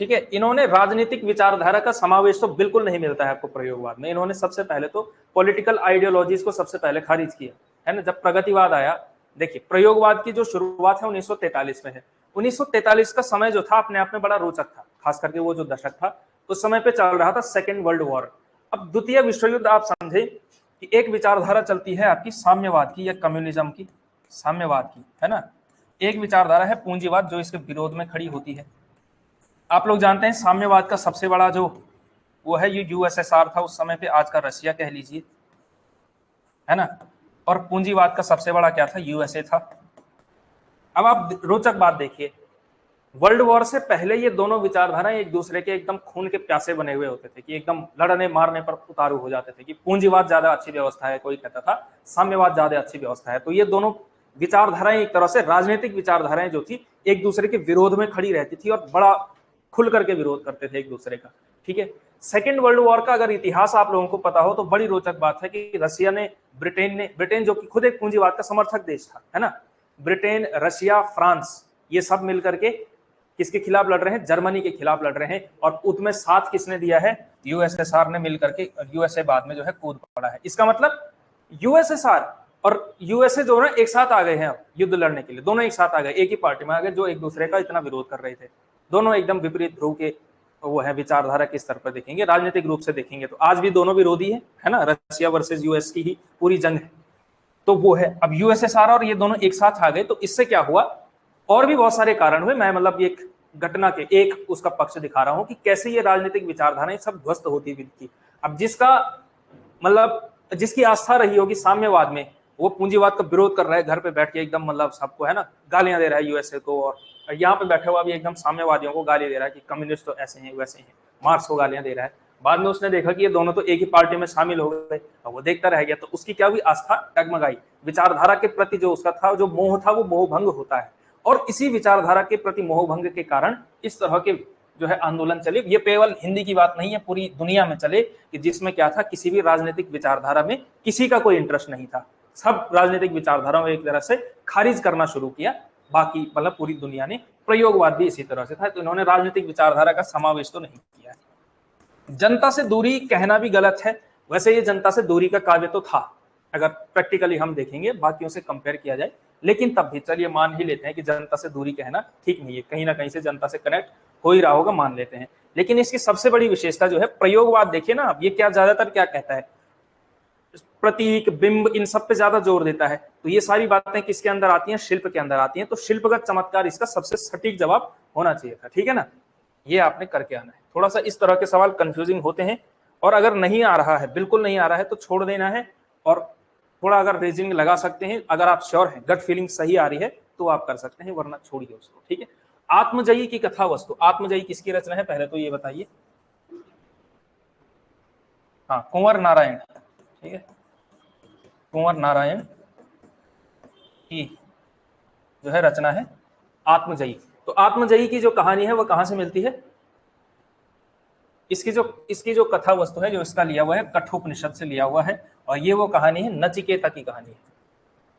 ठीक है। इन्होंने राजनीतिक विचारधारा का समावेश तो बिल्कुल नहीं मिलता है आपको प्रयोगवाद में। इन्होंने सबसे पहले तो पॉलिटिकल आइडियोलॉजीज को सबसे पहले खारिज किया, है ना। जब प्रगतिवाद आया, देखिए प्रयोगवाद की जो शुरुआत है 1943 में है। 1943 का समय जो था अपने आप में बड़ा रोचक था, खास करके वो जो दशक था उस समय पे चल रहा था सेकेंड वर्ल्ड वॉर। अब द्वितीय विश्व युद्ध, आप समझे कि एक विचारधारा चलती है आपकी साम्यवाद की या कम्युनिज्म की, साम्यवाद की, है ना। एक विचारधारा है पूंजीवाद जो इसके विरोध में खड़ी होती है। आप लोग जानते हैं साम्यवाद का सबसे बड़ा जो वो है ये यूएसएसआर था उस समय पे, आज का रशिया कह लीजिए, है ना। और पूंजीवाद का सबसे बड़ा क्या था? यूएसए था। अब आप रोचक बात देखिए, वर्ल्ड वॉर से पहले ये दोनों विचारधाराएं एक दूसरे के एकदम खून के प्यासे बने हुए होते थे कि एकदम लड़ने मारने पर उतारू हो जाते थे कि पूंजीवाद ज्यादा अच्छी व्यवस्था है, कोई कहता था साम्यवाद ज्यादा अच्छी व्यवस्था है। तो ये दोनों विचारधाराएं एक तरह से राजनीतिक विचारधाराएं जो थी एक दूसरे के विरोध में खड़ी रहती थी और बड़ा खुल करके विरोध करते थे एक दूसरे का, ठीक है। सेकेंड वर्ल्ड वॉर का अगर इतिहास आप लोगों को पता हो तो बड़ी रोचक बात है कि रशिया ने, ब्रिटेन जो कि खुद एक पूंजीवाद का समर्थक देश था, है ना, ब्रिटेन, रशिया, फ्रांस, ये सब मिलकर के किसके खिलाफ लड़ रहे हैं? जर्मनी के खिलाफ लड़ रहे हैं। और उसमें साथ किसने दिया है? यूएसएसआर ने मिलकर के, यूएसए बाद में जो है कूद पड़ा है। इसका मतलब यूएसएसआर और यूएसए जो है एक साथ आ गए हैं अब युद्ध लड़ने के लिए, दोनों एक साथ आ गए, एक ही पार्टी में आ गए, जो एक दूसरे का इतना विरोध कर रहे थे। दोनों एकदम विपरीत ध्रुव के वो है, विचारधारा के स्तर पर देखेंगे, राजनीतिक रूप से देखेंगे तो आज भी दोनों विरोधी है ना। रशिया वर्सेस यूएस की ही पूरी जंग है, तो वो है। अब यूएसएसआर और ये दोनों एक साथ आ गए, तो इससे क्या हुआ, और भी बहुत सारे कारण हुए। मैं मतलब एक घटना के एक उसका पक्ष दिखा रहा हूं कि कैसे ये राजनीतिक विचारधाराएं सब ध्वस्त होती हुई थी। अब जिसका मतलब जिसकी आस्था रही होगी साम्यवाद में, वो पूंजीवाद का विरोध कर रहा है घर पे बैठ के एकदम, मतलब सबको, है ना, गालियां दे रहा है यूएसए को, और यहाँ पे बैठा हुआ भी एकदम साम्यवादियों को गाली दे रहा है कि कम्युनिस्ट तो ऐसे हैं वैसे हैं, मार्क्स को गालियां दे रहा है। बाद में उसने देखा कि ये दोनों तो एक ही पार्टी में शामिल हो गए, वो देखता रह गया, तो उसकी क्या हुई? आस्था डगमगाई। विचारधारा के प्रति जो उसका था, जो मोह था, वो मोह भंग होता है। और इसी विचारधारा के प्रति मोह भंग के कारण इस तरह के जो है आंदोलन चले। ये केवल हिंदी की बात नहीं है, पूरी दुनिया में चले, कि जिसमें क्या था, किसी भी राजनीतिक विचारधारा में किसी का कोई इंटरेस्ट नहीं था, सब राजनीतिक विचारधाराओं एक तरह से खारिज करना शुरू किया। बाकी मतलब पूरी दुनिया ने, प्रयोगवाद भी इसी तरह से था, तो इन्होंने राजनीतिक विचारधारा का समावेश तो नहीं किया। जनता से दूरी कहना भी गलत है, वैसे ये जनता से दूरी का काव्य तो था अगर प्रैक्टिकली हम देखेंगे, बाकियों से कंपेयर किया जाए, लेकिन तब भी चलिए मान ही लेते हैं कि जनता से दूरी कहना ठीक नहीं है, कहीं ना कहीं से जनता से कनेक्ट हो ही रहा होगा, मान लेते हैं। लेकिन इसकी सबसे बड़ी विशेषता जो है प्रयोगवाद, देखिए ना अब ये क्या ज्यादातर क्या कहता है, प्रतीक, बिंब, इन सब पे ज्यादा जोर देता है। तो ये सारी बातें किसके अंदर आती हैं? शिल्प के अंदर आती हैं। तो शिल्पगत चमत्कार इसका सबसे सटीक जवाब होना चाहिए था, ठीक है ना। ये आपने करके आना है। थोड़ा सा इस तरह के सवाल कंफ्यूजिंग होते हैं, और अगर नहीं आ रहा है, बिल्कुल नहीं आ रहा है, तो छोड़ देना है और थोड़ा अगर रीजनिंग लगा सकते हैं, अगर आप श्योर हैं, गट फीलिंग सही आ रही है तो आप कर सकते हैं, वरना छोड़िए उसको, ठीक है। आत्मजयी की कथा वस्तु, आत्मजयी किसकी रचना है पहले तो ये बताइए? हाँ, कुंवर नारायण, ठीक है, कुंवर नारायण की जो है रचना है आत्मजयी। तो आत्मजयी की जो कहानी है वो कहां से मिलती है? इसकी जो कथा वस्तु है, जो इसका लिया हुआ है, कठोपनिषद से लिया हुआ है। और ये वो कहानी है नचिकेता की कहानी है।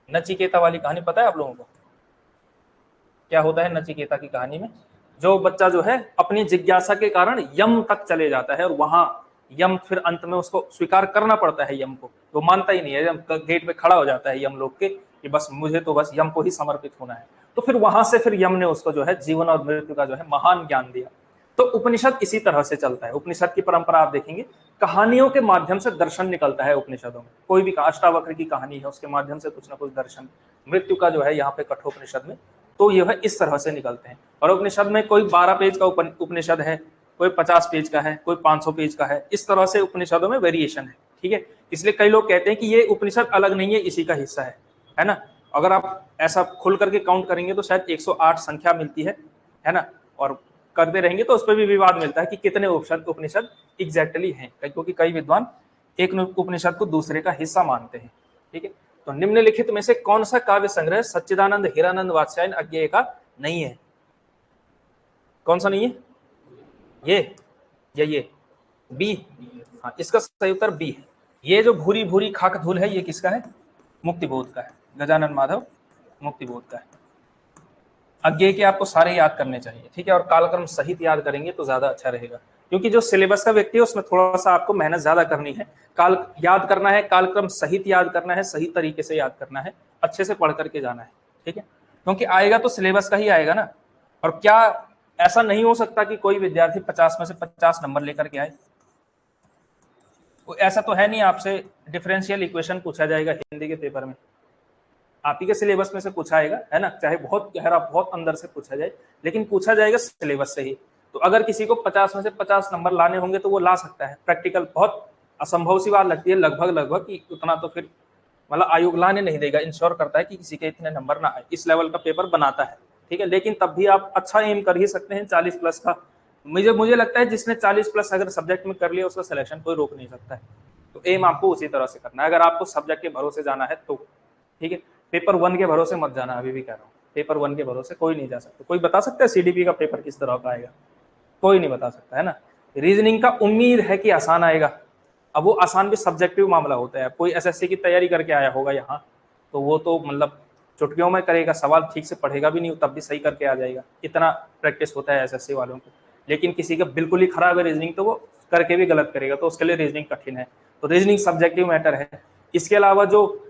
नचिकेता वाली कहानी पता है आप लोगों को? क्या होता है नचिकेता की कहानी में? जो बच्चा जो है अपनी जिज्ञासा के कारण यम तक चले जाता है, और वहां यम फिर अंत में उसको स्वीकार करना पड़ता है यम को, वो मानता ही नहीं है, गेट पे खड़ा हो जाता है यम लोग के कि बस मुझे तो बस यम को ही समर्पित होना है। तो फिर वहां से फिर यम ने उसको जो है जीवन और मृत्यु का जो है महान ज्ञान दिया। तो उपनिषद इसी तरह से चलता है। उपनिषद की परंपरा आप देखेंगे, कहानियों के माध्यम से दर्शन निकलता है उपनिषदों में। कोई भी अष्टावक्र की कहानी है, उसके माध्यम से कुछ ना कुछ दर्शन, मृत्यु का जो है यहाँ पे कठोपनिषद में, तो यह इस तरह से निकलते हैं। और उपनिषद में कोई 12 पेज का उपनिषद है, कोई 50 पेज का है, कोई 500 पेज का है, इस तरह से उपनिषदों में वेरिएशन है। ठीक है, इसलिए कई लोग कहते हैं कि ये उपनिषद अलग नहीं है, इसी का हिस्सा है ना। अगर आप ऐसा खुल करके काउंट करेंगे तो शायद 108 संख्या मिलती है ना, और करते रहेंगे तो उस पर भी विवाद मिलता है कि कितने उपनिषद एग्जैक्टली हैं, क्योंकि कई विद्वान एक उपनिषद को दूसरे का हिस्सा मानते हैं। ठीक है, तो निम्नलिखित में से कौन सा काव्य संग्रह सच्चिदानंद हीरानंद वात्स्यायन अज्ञेय का नहीं है? कौन सा नहीं है? ये या ये बी? हाँ, इसका सही उत्तर बी है। ये जो भूरी भूरी खाक धूल है, ये किसका है? मुक्तिबोध का है, गजानन माधव मुक्तिबोध का है। अज्ञेय के आपको सारे याद करने चाहिए, ठीक है, और कालक्रम सहित याद करेंगे तो ज्यादा अच्छा रहेगा, क्योंकि जो सिलेबस का व्यक्ति है उसमें थोड़ा सा आपको मेहनत ज्यादा करनी है। काल याद करना है, कालक्रम सहित याद करना है, सही तरीके से याद करना है, अच्छे से पढ़ करके जाना है। ठीक है, क्योंकि आएगा तो सिलेबस का ही आएगा ना। और क्या ऐसा नहीं हो सकता कि कोई विद्यार्थी 50 में से 50 नंबर लेकर के आए? ऐसा तो है नहीं आपसे डिफरेंशियल इक्वेशन पूछा जाएगा हिंदी के पेपर में, आप ही के सिलेबस में से पूछा आएगा, है ना, चाहे बहुत गहरा बहुत अंदर से पूछा जाए, लेकिन पूछा जाएगा सिलेबस से ही। तो अगर किसी को 50 में से 50 नंबर लाने होंगे तो वो ला सकता है। प्रैक्टिकल बहुत असंभव सी बात लगती है, लगभग कि उतना तो फिर मतलब आयोग लाने नहीं देगा, इंश्योर करता है कि किसी के इतने नंबर ना आए, इस लेवल का पेपर बनाता है। ठीक है, लेकिन तब भी आप अच्छा एम कर ही सकते हैं 40 प्लस का। मुझे लगता है जिसने 40 प्लस अगर सब्जेक्ट में कर लिया उसका सिलेक्शन कोई रोक नहीं सकता है। तो एम आपको उसी तरह से करना है अगर आपको सब्जेक्ट के भरोसे जाना है तो। ठीक है, पेपर 1 के भरोसे मत जाना, अभी भी कह रहा हूँ, पेपर 1 के भरोसे कोई नहीं जा सकता। कोई बता सकता है सीडीपी का पेपर किस तरह का आएगा? कोई नहीं बता सकता, है ना। रीजनिंग का उम्मीद है कि आसान आएगा। अब वो आसान भी सब्जेक्टिव मामला होता है। कोई एसएससी की तैयारी करके आया होगा यहाँ, तो वो तो मतलब चुटकियों में करेगा, सवाल ठीक से पढ़ेगा भी नहीं, तब भी सही करके आ जाएगा, इतना प्रैक्टिस होता है एसएससी वालों को। लेकिन किसी का बिल्कुल ही खराब है रीजनिंग, तो वो करके भी गलत करेगा, तो उसके लिए रीजनिंग कठिन है। तो रीजनिंग सब्जेक्टिव मैटर है। इसके अलावा जो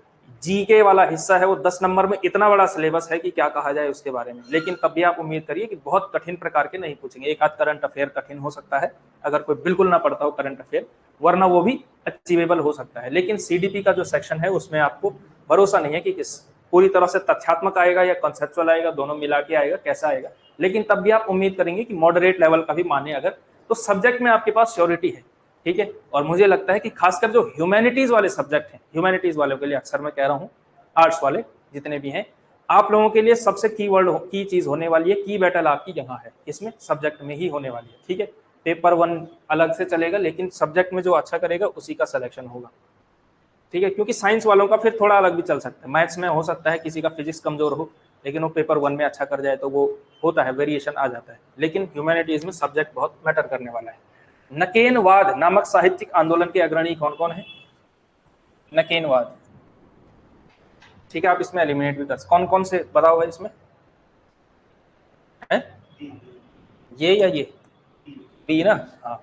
जीके वाला हिस्सा है वो 10 नंबर में इतना बड़ा सिलेबस है कि क्या कहा जाए उसके बारे में। लेकिन तब भी आप उम्मीद करिए कि बहुत कठिन प्रकार के नहीं पूछेंगे। एक आध करंट अफेयर कठिन हो सकता है अगर कोई बिल्कुल ना पढ़ता हो करंट अफेयर, वरना वो भी अचीवेबल हो सकता है। लेकिन सीडीपी का जो सेक्शन है उसमें आपको भरोसा नहीं है कि किस पूरी तरह से तथ्यात्मक आएगा या कॉन्सेप्चुअल आएगा, दोनों मिला के आएगा, कैसा आएगा। लेकिन तब भी आप उम्मीद करेंगे कि मॉडरेट लेवल का भी माने अगर, तो सब्जेक्ट में आपके पास श्योरिटी है। ठीक है, और मुझे लगता है कि खासकर जो ह्यूमैनिटीज वाले सब्जेक्ट हैं, ह्यूमैनिटीज वालों के लिए अक्सर मैं कह रहा हूँ, आर्ट्स वाले जितने भी हैं, आप लोगों के लिए सबसे की चीज होने वाली है, की बैटल आपकी यहाँ है, इसमें सब्जेक्ट में ही होने वाली है। ठीक है, पेपर 1 अलग से चलेगा, लेकिन सब्जेक्ट में जो अच्छा करेगा उसी का सिलेक्शन होगा। ठीक है, क्योंकि साइंस वालों का फिर थोड़ा अलग भी चल सकता है। मैथ्स में हो सकता है किसी का फिजिक्स कमजोर हो, लेकिन वो पेपर 1 में अच्छा कर जाए, तो वो होता है, वेरिएशन आ जाता है। लेकिन ह्यूमैनिटीज में सब्जेक्ट बहुत मैटर करने वाला है। नकेनवाद नामक साहित्यिक आंदोलन के अग्रणी कौन कौन है? नकेनवाद, ठीक है, आप इसमें एलिमिनेट भी कर, कौन कौन से बताओ भाई इसमें है? ये या ये बी ना? हाँ,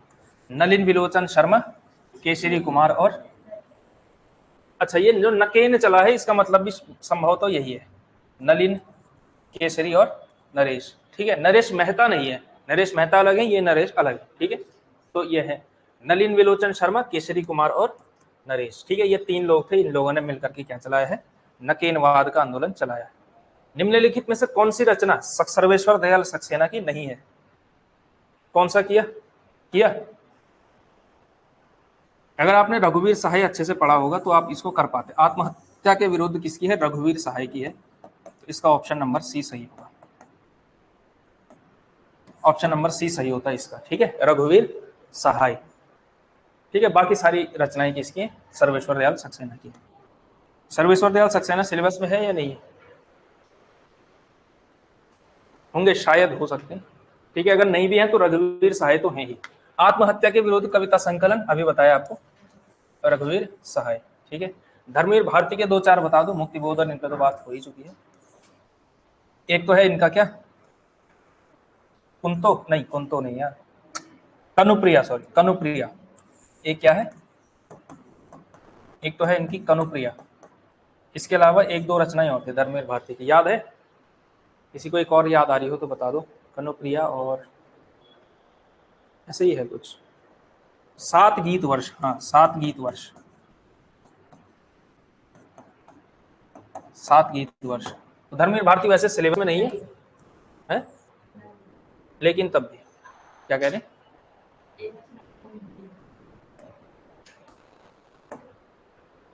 नलिन विलोचन शर्मा, केसरी कुमार और, अच्छा ये जो नकेन चला है इसका मतलब भी संभव तो यही है, नलिन, केसरी और नरेश। ठीक है, नरेश मेहता नहीं है, नरेश मेहता अलग है, ये नरेश अलग है। ठीक है, तो ये है नलिन विलोचन शर्मा, केसरी कुमार और नरेश। ठीक है, ये 3 लोग थे, इन लोगों ने मिलकर के क्या चलाया है? नकेनवाद का आंदोलन चलाया है। निम्नलिखित में से कौन सी रचना सर्वेश्वर दयाल सक्सेना की नहीं है? कौन सा किया? अगर आपने रघुवीर सहाय अच्छे से पढ़ा होगा तो आप इसको कर पाते। आत्महत्या के विरुद्ध किसकी है? रघुवीर सहाय की है। तो इसका ऑप्शन नंबर सी सही होगा, ऑप्शन नंबर सी सही होता है इसका। ठीक है, रघुवीर सहाय। ठीक है, बाकी सारी रचनाएं किसकी हैं? सर्वेश्वर दयाल सक्सेना की। सर्वेश्वर दयाल सक्सेना सिलेबस में है या नहीं है? होंगे, शायद हो सकते हैं। ठीक है, अगर नहीं भी है तो रघुवीर सहाय तो है ही। आत्महत्या के विरुद्ध कविता संकलन अभी बताया आपको, रघुवीर सहाय। ठीक है, धर्मवीर भारती के 2-4 बता दो, मुक्तिबोधन इनका तो बात हो ही चुकी है। एक तो है इनका क्या, कुंतो नहीं यार, कनुप्रिया, सॉरी कनुप्रिया। एक क्या है, एक तो है इनकी कनुप्रिया। इसके अलावा 1-2 रचनाएं और थी धर्मवीर भारती की, याद है? किसी को एक और याद आ रही हो तो बता दो। कनुप्रिया और ऐसे ही है कुछ। 7 गीत वर्ष, हाँ 7 गीत वर्ष, 7 गीत वर्ष। तो धर्मवीर भारती वैसे सिलेबस में नहीं है, है? लेकिन तब भी क्या कह रहे हैं?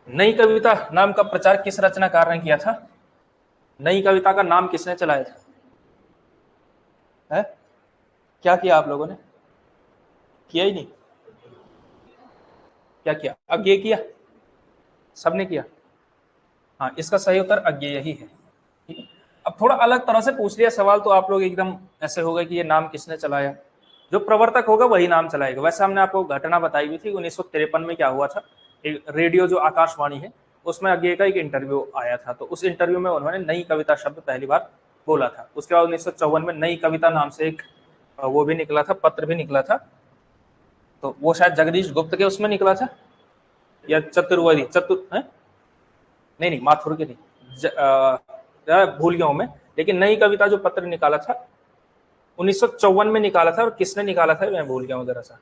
नई कविता नाम का प्रचार किस रचनाकार ने किया था? नई कविता का नाम किसने चलाया था? है? क्या किया आप लोगों ने? किया ही नहीं। क्या किया? अज्ञेय किया, सबने किया। हाँ, इसका सही उत्तर अज्ञेय ही है। ठीक है, अब थोड़ा अलग तरह से पूछ लिया सवाल तो आप लोग एकदम ऐसे हो गए कि ये नाम किसने चलाया। जो प्रवर्तक होगा वही नाम चलाएगा। वैसे हमने आपको घटना बताई हुई थी 1953 में क्या हुआ था। एक रेडियो जो आकाशवाणी है उसमें अज्ञेय का एक इंटरव्यू आया था, तो उस इंटरव्यू में उन्होंने नई कविता शब्द पहली बार बोला था। उसके बाद 1954 में नई कविता नाम से एक वो भी निकला था, पत्र भी निकला था। तो वो शायद जगदीश गुप्त के उसमें निकला था या चतुर्वेदी है? नहीं, माथुर के नहीं, भूल गया हूं मैं। लेकिन नई कविता जो पत्र निकाला था 1954 में निकाला था, और किसने निकाला था मैं भूल गया हूँ जरा सा।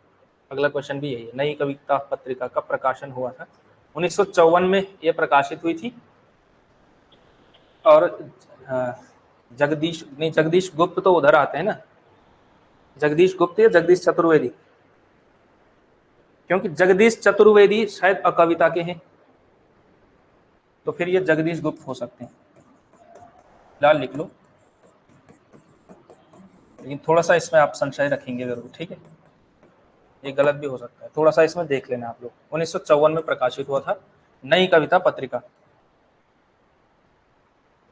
अगला क्वेश्चन भी यही है, नई कविता पत्रिका का प्रकाशन हुआ था 1954 में, ये प्रकाशित हुई थी। और जगदीश गुप्त तो उधर आते हैं ना, जगदीश गुप्त या जगदीश चतुर्वेदी, क्योंकि जगदीश चतुर्वेदी शायद अकविता के हैं, तो फिर ये जगदीश गुप्त हो सकते हैं। लाल लिख लो, लेकिन थोड़ा सा इसमें आप संशय रखेंगे जरूर, ठीक है? ये गलत भी हो सकता है, थोड़ा सा इसमें देख लेना आप लोग। 1954 में प्रकाशित हुआ था नई कविता पत्रिका।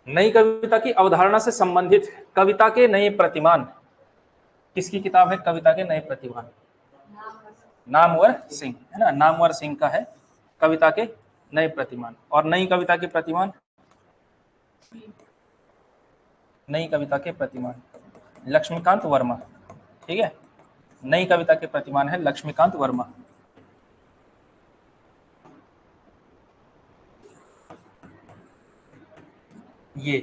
नई कविता की अवधारणा से संबंधित कविता के नए प्रतिमान, किसकी किताब है? कविता के नए प्रतिमान, नामवर सिंह, है ना? नामवर सिंह का है कविता के नए प्रतिमान। और नई कविता के प्रतिमान, नई कविता के प्रतिमान लक्ष्मीकांत वर्मा, ठीक है? नई कविता के प्रतिमान है लक्ष्मीकांत वर्मा। ये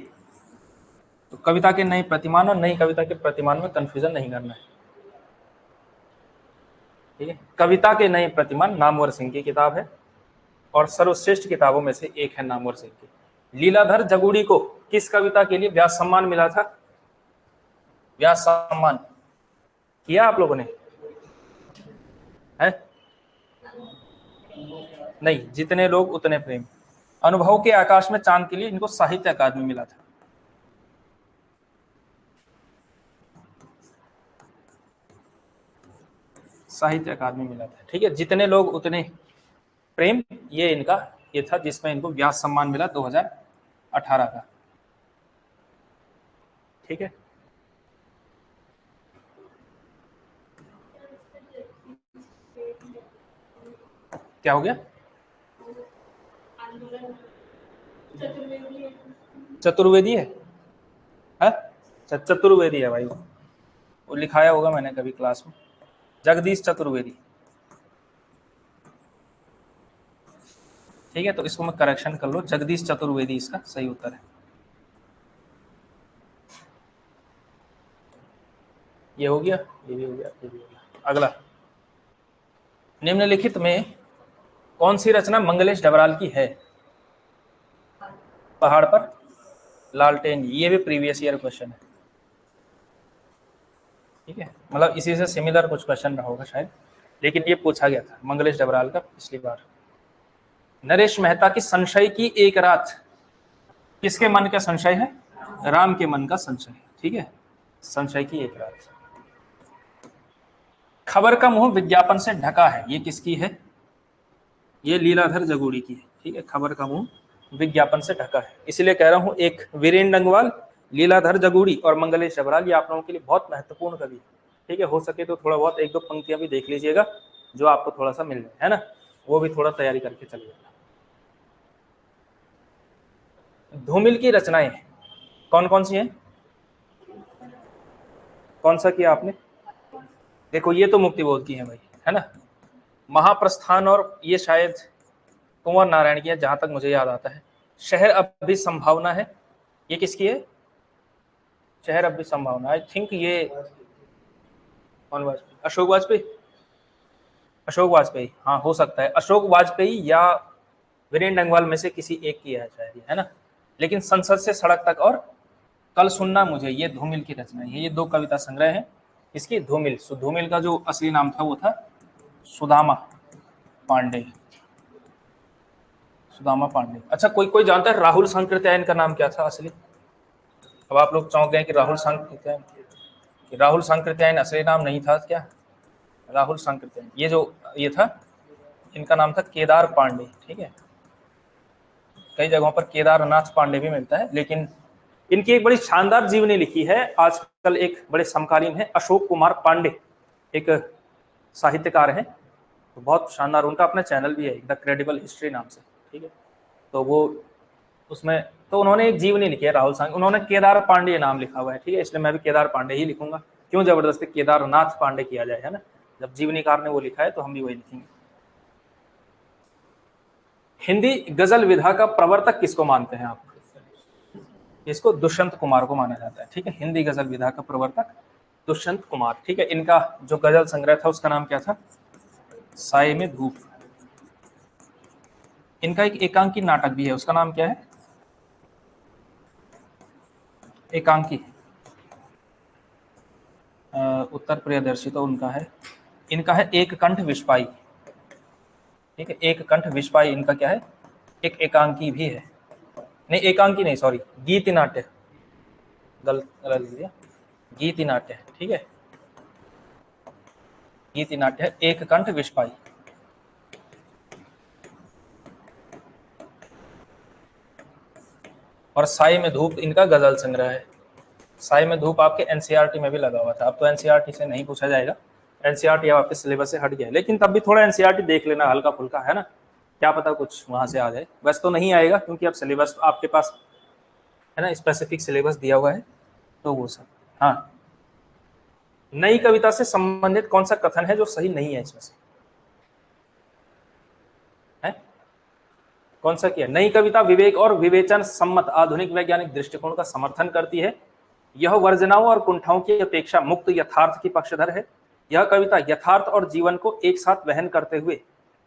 तो कविता के नए प्रतिमान और नई कविता के प्रतिमान में कंफ्यूजन नहीं करना है, ठीक है? कविता के नए प्रतिमान नामवर सिंह की किताब है, और सर्वश्रेष्ठ किताबों में से एक है नामवर सिंह की। लीलाधर जगुड़ी को किस कविता के लिए व्यास सम्मान मिला था? व्यास सम्मान किया आप लोगों ने? है? नहीं, जितने लोग उतने प्रेम। अनुभव के आकाश में चांद के लिए इनको साहित्य अकादमी मिला था। साहित्य अकादमी मिला था, ठीक है? जितने लोग उतने प्रेम, ये इनका ये था जिसमें इनको व्यास सम्मान मिला 2018 का, ठीक है? क्या हो गया? चतुर्वेदी है? चतुर्वेदी है भाई, वो लिखाया होगा मैंने कभी क्लास में, जगदीश चतुर्वेदी, ठीक है? तो इसको मैं करेक्शन कर लो, जगदीश चतुर्वेदी इसका सही उत्तर है। ये हो गया, ये भी हो गया, ये भी हो गया। अगला, निम्नलिखित में कौन सी रचना मंगलेश डबराल की है? पहाड़ पर लालटेन, ये भी प्रीवियस ईयर क्वेश्चन है, ठीक है? मतलब इसी से सिमिलर कुछ क्वेश्चन रहा होगा शायद, लेकिन ये पूछा गया था मंगलेश डबराल का पिछली बार। नरेश मेहता की संशय की एक रात, किसके मन का संशय है? राम के मन का संशय, ठीक है? संशय की एक रात। खबर का मुंह विज्ञापन से ढका है, ये किसकी है? ये लीलाधर जगुड़ी की है, ठीक है? खबर का मुंह विज्ञापन से ढका है, इसलिए कह रहा हूं एक वीरेंद्र डंगवाल, लीलाधर जगुड़ी और मंगलेश डबराल, ये आप लोगों के लिए बहुत महत्वपूर्ण कवि है, ठीक है? हो सके तो थोड़ा बहुत एक दो पंक्तियां भी देख लीजिएगा जो आपको थोड़ा सा मिल जाए, है ना? वो भी थोड़ा तैयारी करके चलिएगा। धूमिल की रचनाएं कौन कौन सी हैं? कौन सा किया आपने? देखो ये तो मुक्तिबोध की है भाई, है ना? महाप्रस्थान, और ये शायद कुंवर नारायण की है जहां तक मुझे याद आता है। शहर अब भी संभावना है, ये किसकी है? शहर अब भी संभावना, आई थिंक ये कौन वाजपेयी, अशोक वाजपेयी, अशोक वाजपेयी, हाँ हो सकता है अशोक वाजपेयी या वीरेंद्र डंगवाल में से किसी एक की है शायद ये, है ना। लेकिन संसद से सड़क तक और कल सुनना मुझे, ये धूमिल की रचना है। ये दो कविता संग्रह है इसकी। धूमिल, धूमिल का जो असली नाम था वो था सुदामा पांडे, सुदामा पांडे। अच्छा, कोई कोई जानता है राहुल सांकृत्यायन का नाम क्या था असली? अब आप लोग चौंक गए कि राहुल सांकृत्यायन, कि राहुल सांकृत्यायन असली नाम नहीं था क्या? राहुल सांकृत्यायन ये जो ये था, इनका नाम था केदार पांडे, ठीक है। कई जगहों पर केदारनाथ पांडे भी मिलता है, लेकिन इनकी एक बड़ी शानदार जीवनी लिखी है आजकल एक बड़े समकालीन है अशोक कुमार पांडे, एक साहित्यकार है, तो बहुत शानदार, उनका अपना चैनल भी है द क्रेडिबल हिस्ट्री नाम से, ठीक है। तो वो उसमें तो उन्होंने एक जीवनी लिखी है राहुल सांग, उन्होंने केदार पांडे नाम लिखा हुआ है, ठीक है, इसलिए मैं भी केदार पांडे ही लिखूंगा। क्यों जबरदस्ती केदारनाथ पांडे किया जाए, है ना। जब जीवनीकार ने वो लिखा है तो हम भी वही लिखेंगे। हिंदी गजल विधा का प्रवर्तक किसको मानते हैं आप? इसको दुष्यंत कुमार को माना जाता है, ठीक है। हिंदी गजल विधा का प्रवर्तक दुष्यंत कुमार, ठीक है। इनका जो गजल संग्रह था उसका नाम क्या था? साए में धूप। इनका एक एकांकी नाटक भी है, उसका नाम क्या है? एकांकी, उत्तर प्रियदर्शी तो उनका है, इनका है एक कंठ विस्पाई, ठीक है। एक कंठ विस्पाई इनका क्या है? एक एकांकी भी है, नहीं एकांकी नहीं, सॉरी, गीति नाट्य, गलत लिख दिया, गीति नाट्य, ठीक है, गीति नाट्य है एक कंठ विस्पाई। और साई में धूप इनका गजल संग्रह है। साई में धूप आपके एनसीईआरटी में भी लगा हुआ था, अब तो एनसीईआरटी से नहीं पूछा जाएगा, एनसीईआरटी अब आपके सिलेबस से हट गया है, लेकिन तब भी थोड़ा एनसीईआरटी देख लेना हल्का फुल्का, है ना, क्या पता कुछ वहां से आ जाए। बस तो नहीं आएगा क्योंकि अब सिलेबस आपके पास है ना, स्पेसिफिक सिलेबस दिया हुआ है, तो वो सब। हाँ, नई कविता से संबंधित कौन सा कथन है जो सही नहीं है इसमें से? है कौन सा किया? नई कविता विवेक और विवेचन सम्मत आधुनिक वैज्ञानिक दृष्टिकोण का समर्थन करती है। यह वर्जनाओं और कुंठाओं की अपेक्षा मुक्त यथार्थ की पक्षधर है। यह कविता यथार्थ और जीवन को एक साथ वहन करते हुए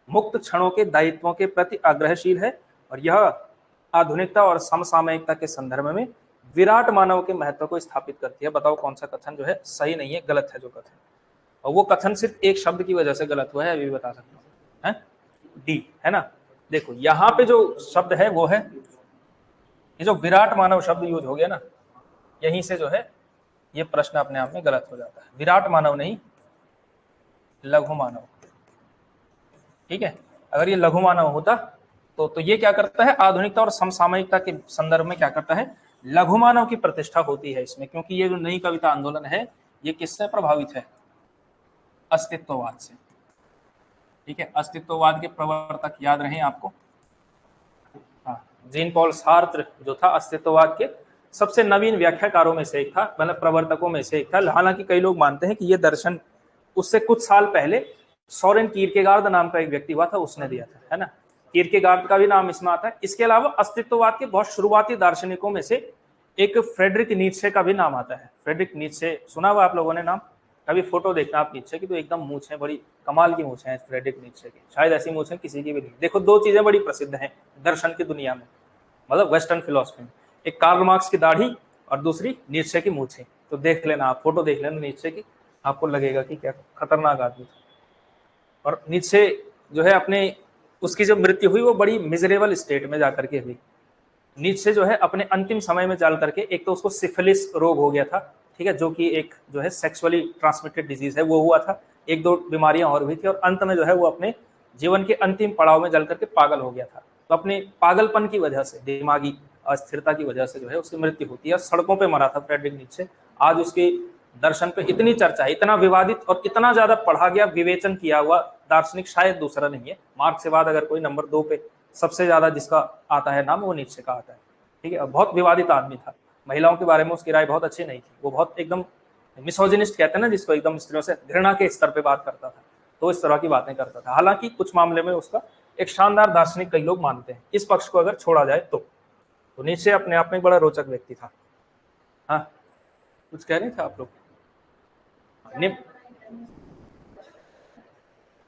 मुक्त क्षणों के दायित्वों के प्रति आग्रहशील है, और यह आधुनिकता और समसामयिकता के संदर्भ में विराट मानव के महत्व को स्थापित करती है। बताओ कौन सा कथन जो है सही नहीं है, गलत है जो कथन, और वो कथन सिर्फ एक शब्द की वजह से गलत हुआ है, अभी बता सकता हूँ, है डी, है ना। देखो यहाँ पे जो शब्द है वो है, ये जो विराट मानव शब्द यूज हो गया ना, यहीं से जो है ये प्रश्न अपने आप में गलत हो जाता है। विराट मानव नहीं, लघु मानव, ठीक है। अगर ये लघु मानव होता तो ये क्या करता है, आधुनिकता और समसामयिकता के संदर्भ में क्या करता है, लघु मानव की प्रतिष्ठा होती है इसमें, क्योंकि ये जो नई कविता आंदोलन है ये किससे प्रभावित है? अस्तित्ववाद से, ठीक है। अस्तित्ववाद के प्रवर्तक याद रहे आपको, हाँ, जीन पॉल सार्त्र जो था अस्तित्ववाद के सबसे नवीन व्याख्याकारों में से एक था, मतलब प्रवर्तकों में से एक था। हालांकि कई लोग मानते हैं कि ये दर्शन उससे कुछ साल पहले सोरेन कीरकेगार्ड नाम का एक व्यक्ति हुआ था, उसने दिया था, है ना। कीरकेगार्ड का भी नाम इसमें आता है। इसके अलावा अस्तित्ववाद के बहुत शुरुआती दार्शनिकों में से एक फ्रेडरिक नीत्शे का भी नाम आता है। फ्रेडरिक नीत्शे सुना हुआ आप लोगों ने नाम? कभी फोटो देखना आप नीत्शे की, तो एकदम मूंछें बड़ी कमाल की मूंछें हैं फ्रेडरिक नीत्शे की, शायद ऐसी मूंछें किसी की भी नहीं। देखो दो चीजें बड़ी प्रसिद्ध हैं दर्शन की दुनिया में, मतलब वेस्टर्न फिलोसफी में, एक कार्ल मार्क्स की दाढ़ी और दूसरी नीत्शे की मूंछें। तो देख लेना आप, फोटो देख लेना नीत्शे की, आपको लगेगा कि क्या खतरनाक आदमी था। और नीत्शे जो है अपने, उसकी जब मृत्यु हुई वो बड़ी मिजरेबल स्टेट में जाकर के हुई। नीत्शे जो है अपने अंतिम समय में चल करके, एक तो उसको सिफिलिस रोग हो गया था, ठीक है, जो कि एक जो है सेक्सुअली ट्रांसमिटेड डिजीज है, वो हुआ था, एक दो बीमारियां और हुई थी, और अंत में जो है वो अपने जीवन के अंतिम पड़ाव में जल करके पागल हो गया था। तो अपने पागलपन की वजह से, दिमागी अस्थिरता की वजह से जो है उसकी मृत्यु होती है। सड़कों पे मरा था फ्रेडरिक नीत्शे। आज उसके दर्शन पे इतनी चर्चा है, इतना विवादित और इतना ज्यादा पढ़ा गया, विवेचन किया हुआ दार्शनिक शायद दूसरा नहीं है। मार्क्स के बाद अगर कोई नंबर 2 पे सबसे ज्यादा जिसका आता है नाम, वो नीत्शे का आता है, ठीक है। बहुत विवादित आदमी था, महिलाओं के बारे में उसकी राय बहुत अच्छी नहीं थी, वो बहुत एकदम मिसोजिनिस्ट कहते हैं ना जिसको, एकदम स्त्रियों से घृणा के स्तर पे बात करता था, तो इस तरह की बातें करता था। हालांकि कुछ मामले में उसका एक शानदार दार्शनिक कई लोग मानते हैं, इस पक्ष को अगर छोड़ा जाए तो नीत्शे अपने आप में एक बड़ा रोचक व्यक्ति था। हाँ, कुछ कह रहे थे आप लोग?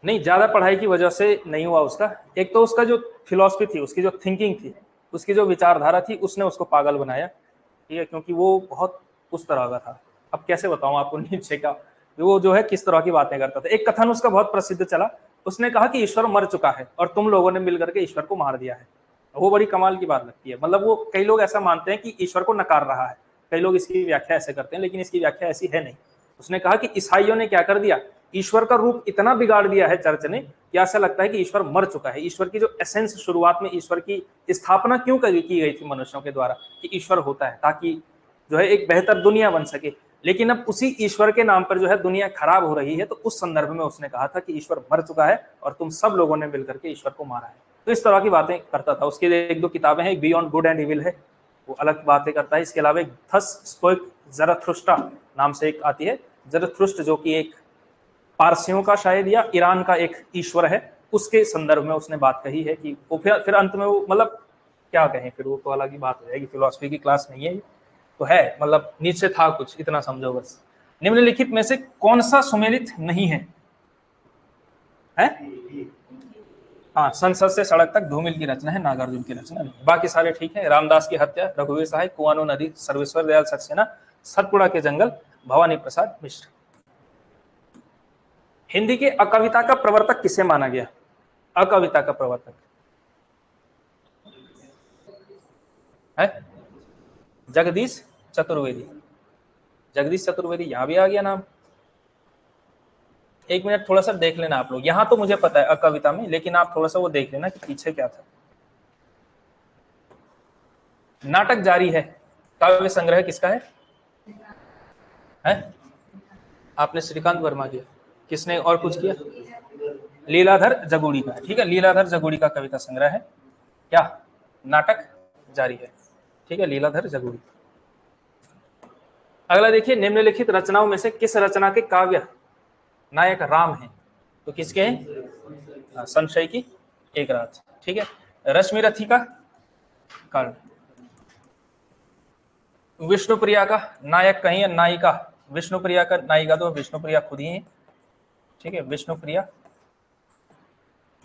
नहीं, ज्यादा पढ़ाई की वजह से नहीं हुआ उसका। एक तो उसका जो फिलॉसफी थी, उसकी जो थिंकिंग थी, उसकी जो विचारधारा थी, उसने उसको पागल बनाया, ठीक है, क्योंकि वो बहुत उस तरह का था। अब कैसे बताऊं आपको नीचे का, वो जो है किस तरह की बातें करता था। एक कथन उसका बहुत प्रसिद्ध चला, उसने कहा कि ईश्वर मर चुका है और तुम लोगों ने मिलकर के ईश्वर को मार दिया है। वो बड़ी कमाल की बात लगती है। मतलब वो, कई लोग ऐसा मानते हैं कि ईश्वर को नकार रहा है, कई लोग इसकी व्याख्या ऐसे करते हैं, लेकिन इसकी व्याख्या ऐसी है नहीं। उसने कहा कि ईसाइयों ने क्या कर दिया, ईश्वर का रूप इतना बिगाड़ दिया है चर्च ने कि ऐसा लगता है कि ईश्वर मर चुका है। ईश्वर की जो एसेंस, शुरुआत में ईश्वर की स्थापना क्यों की गई थी मनुष्यों के द्वारा, कि ईश्वर होता है ताकि जो है एक बेहतर दुनिया बन सके। लेकिन अब उसी ईश्वर के नाम पर जो है दुनिया खराब हो रही है, तो उस संदर्भ में उसने कहा था कि ईश्वर मर चुका है और तुम सब लोगों ने मिलकर के ईश्वर को मारा है। तो इस तरह की बातें करता था। उसके एक दो किताबें हैं, बियॉन्ड गुड एंड इविल है, वो अलग बातें करता है। इसके अलावा एक थस स्पोक ज़रथुस्ट्रा नाम से एक आती है, ज़रथुस्ट्र, जो कि एक पारसियों का शायद या ईरान का एक ईश्वर है, उसके संदर्भ में उसने बात कही है। कि वो फिर अंत में वो, मतलब क्या कहें, फिर वो तो अलग ही बात हो जाएगी, फिलोसफी की क्लास नहीं है ये तो है। मतलब नीचे था कुछ, इतना समझो बस। निम्नलिखित में से कौन सा सुमेलित नहीं है? हाँ, संसद से सड़क तक धूमिल की रचना है, नागार्जुन की रचना नहीं। बाकी सारे ठीक है। रामदास की हत्या, रघुवीर सहाय, कुआनो नदी, सर्वेश्वर दयाल सक्सेना, सतपुड़ा के जंगल, भवानी प्रसाद मिश्र। हिंदी के अकविता का प्रवर्तक किसे माना गया? अकविता का प्रवर्तक है जगदीश चतुर्वेदी। जगदीश चतुर्वेदी, यहां भी आ गया नाम। एक मिनट थोड़ा सा देख लेना आप लोग, यहां तो मुझे पता है अकविता में, लेकिन आप थोड़ा सा वो देख लेना कि पीछे क्या था। नाटक जारी है काव्य संग्रह किसका है? आपने श्रीकांत वर्मा किया, किसने और कुछ किया? लीलाधर जगुड़ी का, ठीक है, लीलाधर जगुड़ी का कविता संग्रह है क्या? नाटक जारी है, ठीक है, लीलाधर जगुड़ी। अगला देखिए, निम्नलिखित रचनाओं में से किस रचना के काव्य नायक राम है? तो किसके हैं? संशय की एक रात, ठीक है। रश्मिरथी का कर्ण। विष्णुप्रिया का नायक कहीं या नायिका? विष्णुप्रिया का नायिका तो विष्णुप्रिया खुद ही है, ठीक है, विष्णुप्रिया।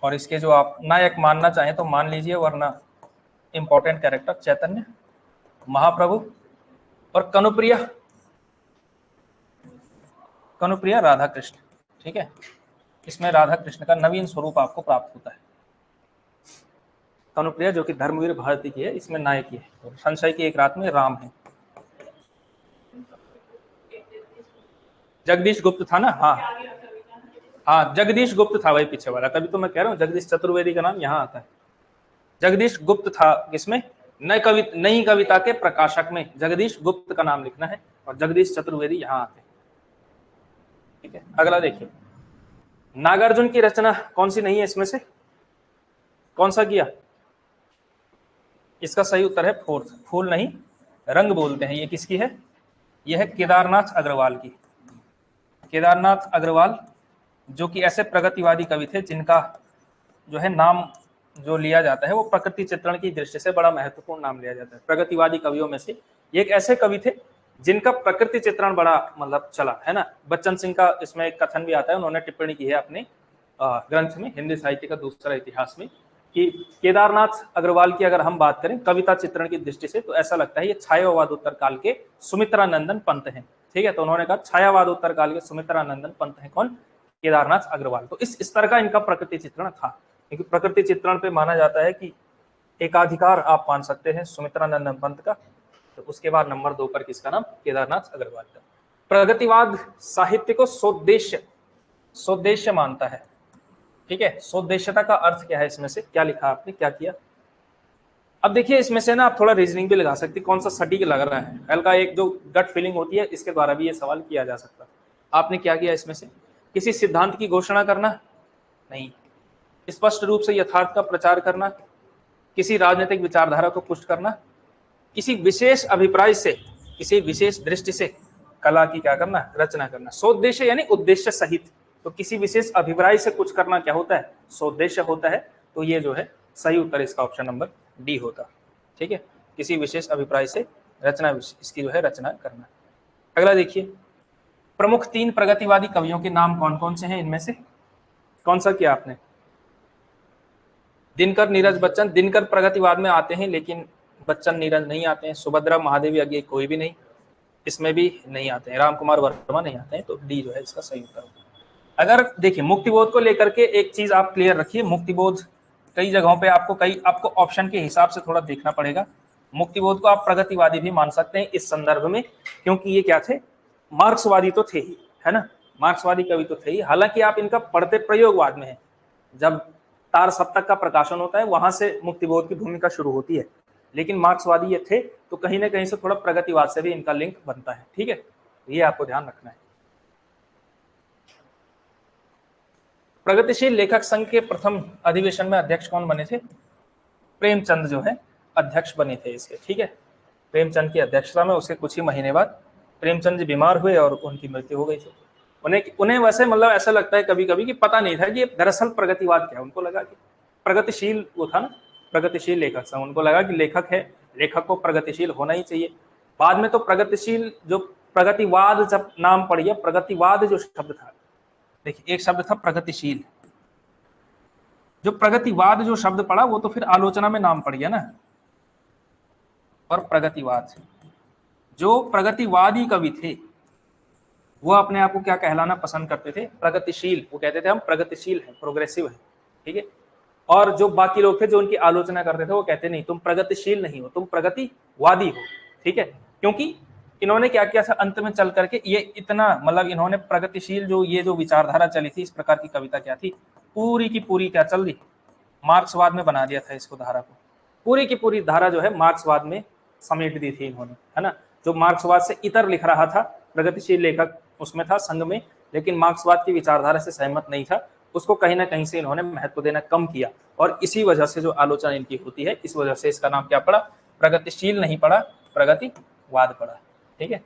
और इसके जो आप नायक मानना चाहें तो मान लीजिए, वरना इंपॉर्टेंट कैरेक्टर चैतन्य महाप्रभु। और कनुप्रिया, कनुप्रिया राधा कृष्ण, ठीक है। इसमें राधा कृष्ण का नवीन स्वरूप आपको प्राप्त होता है। कनुप्रिया जो कि धर्मवीर भारती की है, इसमें नायक ही है। और संशय की एक रात में राम है। जगदीश गुप्त था ना? हाँ हाँ, जगदीश गुप्त था भाई पीछे वाला, तभी तो मैं कह रहा हूँ जगदीश चतुर्वेदी का नाम यहाँ आता है। जगदीश गुप्त था किसमें? नई कविता के प्रकाशक में जगदीश गुप्त का नाम लिखना है, और जगदीश चतुर्वेदी यहाँ आते हैं, ठीक है। अगला देखिए, नागार्जुन की रचना कौन सी नहीं है इसमें से? कौन सा किया? इसका सही उत्तर है फोर्थ, फूल नहीं रंग बोलते हैं। ये किसकी है? यह है केदारनाथ अग्रवाल की। केदारनाथ अग्रवाल जो कि ऐसे प्रगतिवादी कवि थे जिनका जो है नाम जो लिया जाता है वो प्रकृति चित्रण की दृष्टि से बड़ा महत्वपूर्ण नाम लिया जाता है। प्रगतिवादी कवियों में से एक ऐसे कवि थे जिनका प्रकृति चित्रण बड़ा मतलब चला है ना। बच्चन सिंह का इसमें एक कथन भी आता है, उन्होंने टिप्पणी की है अपने ग्रंथ में, हिंदी साहित्य का दूसरा इतिहास में, कि केदारनाथ अग्रवाल की अगर हम बात करें कविता चित्रण की दृष्टि से तो ऐसा लगता है ये छायावादोत्तर काल के सुमित्रानंदन पंत हैं, ठीक है। तो उन्होंने कहा छायावादोत्तर काल के सुमित्रानंदन पंत हैं कौन? केदारनाथ अग्रवाल। तो इस स्तर का इनका प्रकृति चित्रण था, क्योंकि प्रकृति चित्रण पे माना जाता है कि एकाधिकार आप मान सकते हैं सुमित्रानंदन पंत का। तो उसके बाद नंबर 2 पर किसका नाम? केदारनाथ अग्रवाल का। प्रगतिवाद साहित्य को सोद्देश्य मानता है, ठीक है। सोद्देश्यता का अर्थ क्या है? इसमें से क्या लिखा आपने, क्या किया? अब देखिए, इसमें से ना आप थोड़ा रीजनिंग भी लगा सकते, कौन सा सटीक लग रहा है। हल्का एक जो गट फीलिंग होती है, इसके द्वारा भी ये सवाल किया जा सकता है। आपने क्या किया इसमें से? किसी सिद्धांत की घोषणा करना नहीं, स्पष्ट रूप से यथार्थ का प्रचार करना, किसी राजनीतिक विचारधारा को पुष्ट करना, किसी विशेष अभिप्राय से, किसी विशेष दृष्टि से कला की क्या करना? रचना करना। सोद्देश्य यानी उद्देश्य सहित। तो किसी विशेष अभिप्राय से कुछ करना क्या होता है? सोद्देश्य होता है। तो ये जो है सही उत्तर इसका ऑप्शन नंबर डी होता, ठीक है। किसी विशेष अभिप्राय से रचना, इसकी जो है रचना करना। अगला देखिए, प्रमुख 3 प्रगतिवादी कवियों के नाम कौन कौन से हैं? इनमें से कौन सा किया आपने? दिनकर, नीरज बच्चन। दिनकर प्रगतिवाद में आते हैं लेकिन बच्चन नीरज नहीं आते हैं। सुभद्रा, महादेवी, आगे कोई भी नहीं, इसमें भी नहीं आते हैं। राम कुमार वर्मा नहीं आते हैं। तो डी जो है इसका सही उत्तर। अगर देखिए मुक्तिबोध को लेकर के एक चीज आप क्लियर रखिए, मुक्तिबोध कई जगहों पे आपको ऑप्शन के हिसाब से थोड़ा देखना पड़ेगा। मुक्तिबोध को आप प्रगतिवादी भी मान सकते हैं इस संदर्भ में, क्योंकि ये क्या थे? मार्क्सवादी तो थे ही, है ना, मार्क्सवादी कवि तो थे ही। हालांकि आप इनका पढ़ते प्रयोगवाद में है, जब तार सप्तक का प्रकाशन होता है वहां से मुक्तिबोध की भूमिका शुरू होती है, लेकिन मार्क्सवादी ये थे, तो कहीं ना कहीं से थोड़ा प्रगतिवाद से भी इनका लिंक बनता है। ठीक है, ये आपको ध्यान रखना है। प्रगतिशील लेखक संघ के प्रथम अधिवेशन में अध्यक्ष कौन बने थे? प्रेमचंद जो है अध्यक्ष बने थे इसके। ठीक है, प्रेमचंद की अध्यक्षता में उसके कुछ ही महीने बाद प्रेमचंद जी बीमार हुए और उनकी मृत्यु हो गई थी। उन्हें वैसे मतलब ऐसा लगता है कभी कभी कि पता नहीं था कि दरअसल प्रगतिवाद क्या है। उनको लगा कि प्रगतिशील वो था ना, प्रगतिशील लेखक संघ, उनको लगा कि लेखक है, लेखक को प्रगतिशील होना ही चाहिए। बाद में तो प्रगतिशील जो प्रगतिवाद जब नाम पड़ गया, प्रगतिवाद जो शब्द था, देखिए एक शब्द था प्रगतिशील, जो प्रगतिवाद जो शब्द पड़ा वो तो फिर आलोचना में नाम पड़ गया ना। और प्रगतिवाद, जो प्रगतिवादी कवि थे वो अपने आप को क्या कहलाना पसंद करते थे? प्रगतिशील। वो कहते थे हम प्रगतिशील हैं, प्रोग्रेसिव हैं। ठीक है, और जो बाकी लोग थे जो उनकी आलोचना करते थे वो कहते नहीं, तुम प्रगतिशील नहीं हो, तुम प्रगतिवादी हो। ठीक है, क्योंकि इन्होंने क्या किया था अंत में चल करके, ये इतना मतलब इन्होंने प्रगतिशील जो ये जो विचारधारा चली थी, इस प्रकार की कविता क्या थी, पूरी की पूरी क्या चल रही, मार्क्सवाद में बना दिया था इसको, धारा को। पूरी की पूरी धारा जो है मार्क्सवाद में समेट दी थी इन्होंने, है ना। जो मार्क्सवाद से इतर लिख रहा था प्रगतिशील लेखक उसमें था संघ में, लेकिन मार्क्सवाद की विचारधारा से सहमत नहीं था, उसको कहीं ना कहीं से इन्होंने महत्व देना कम किया, और इसी वजह से जो आलोचना इनकी होती है, इस वजह से इसका नाम क्या पड़ा? प्रगतिशील नहीं पड़ा, प्रगतिवाद पड़ा। ठीक है,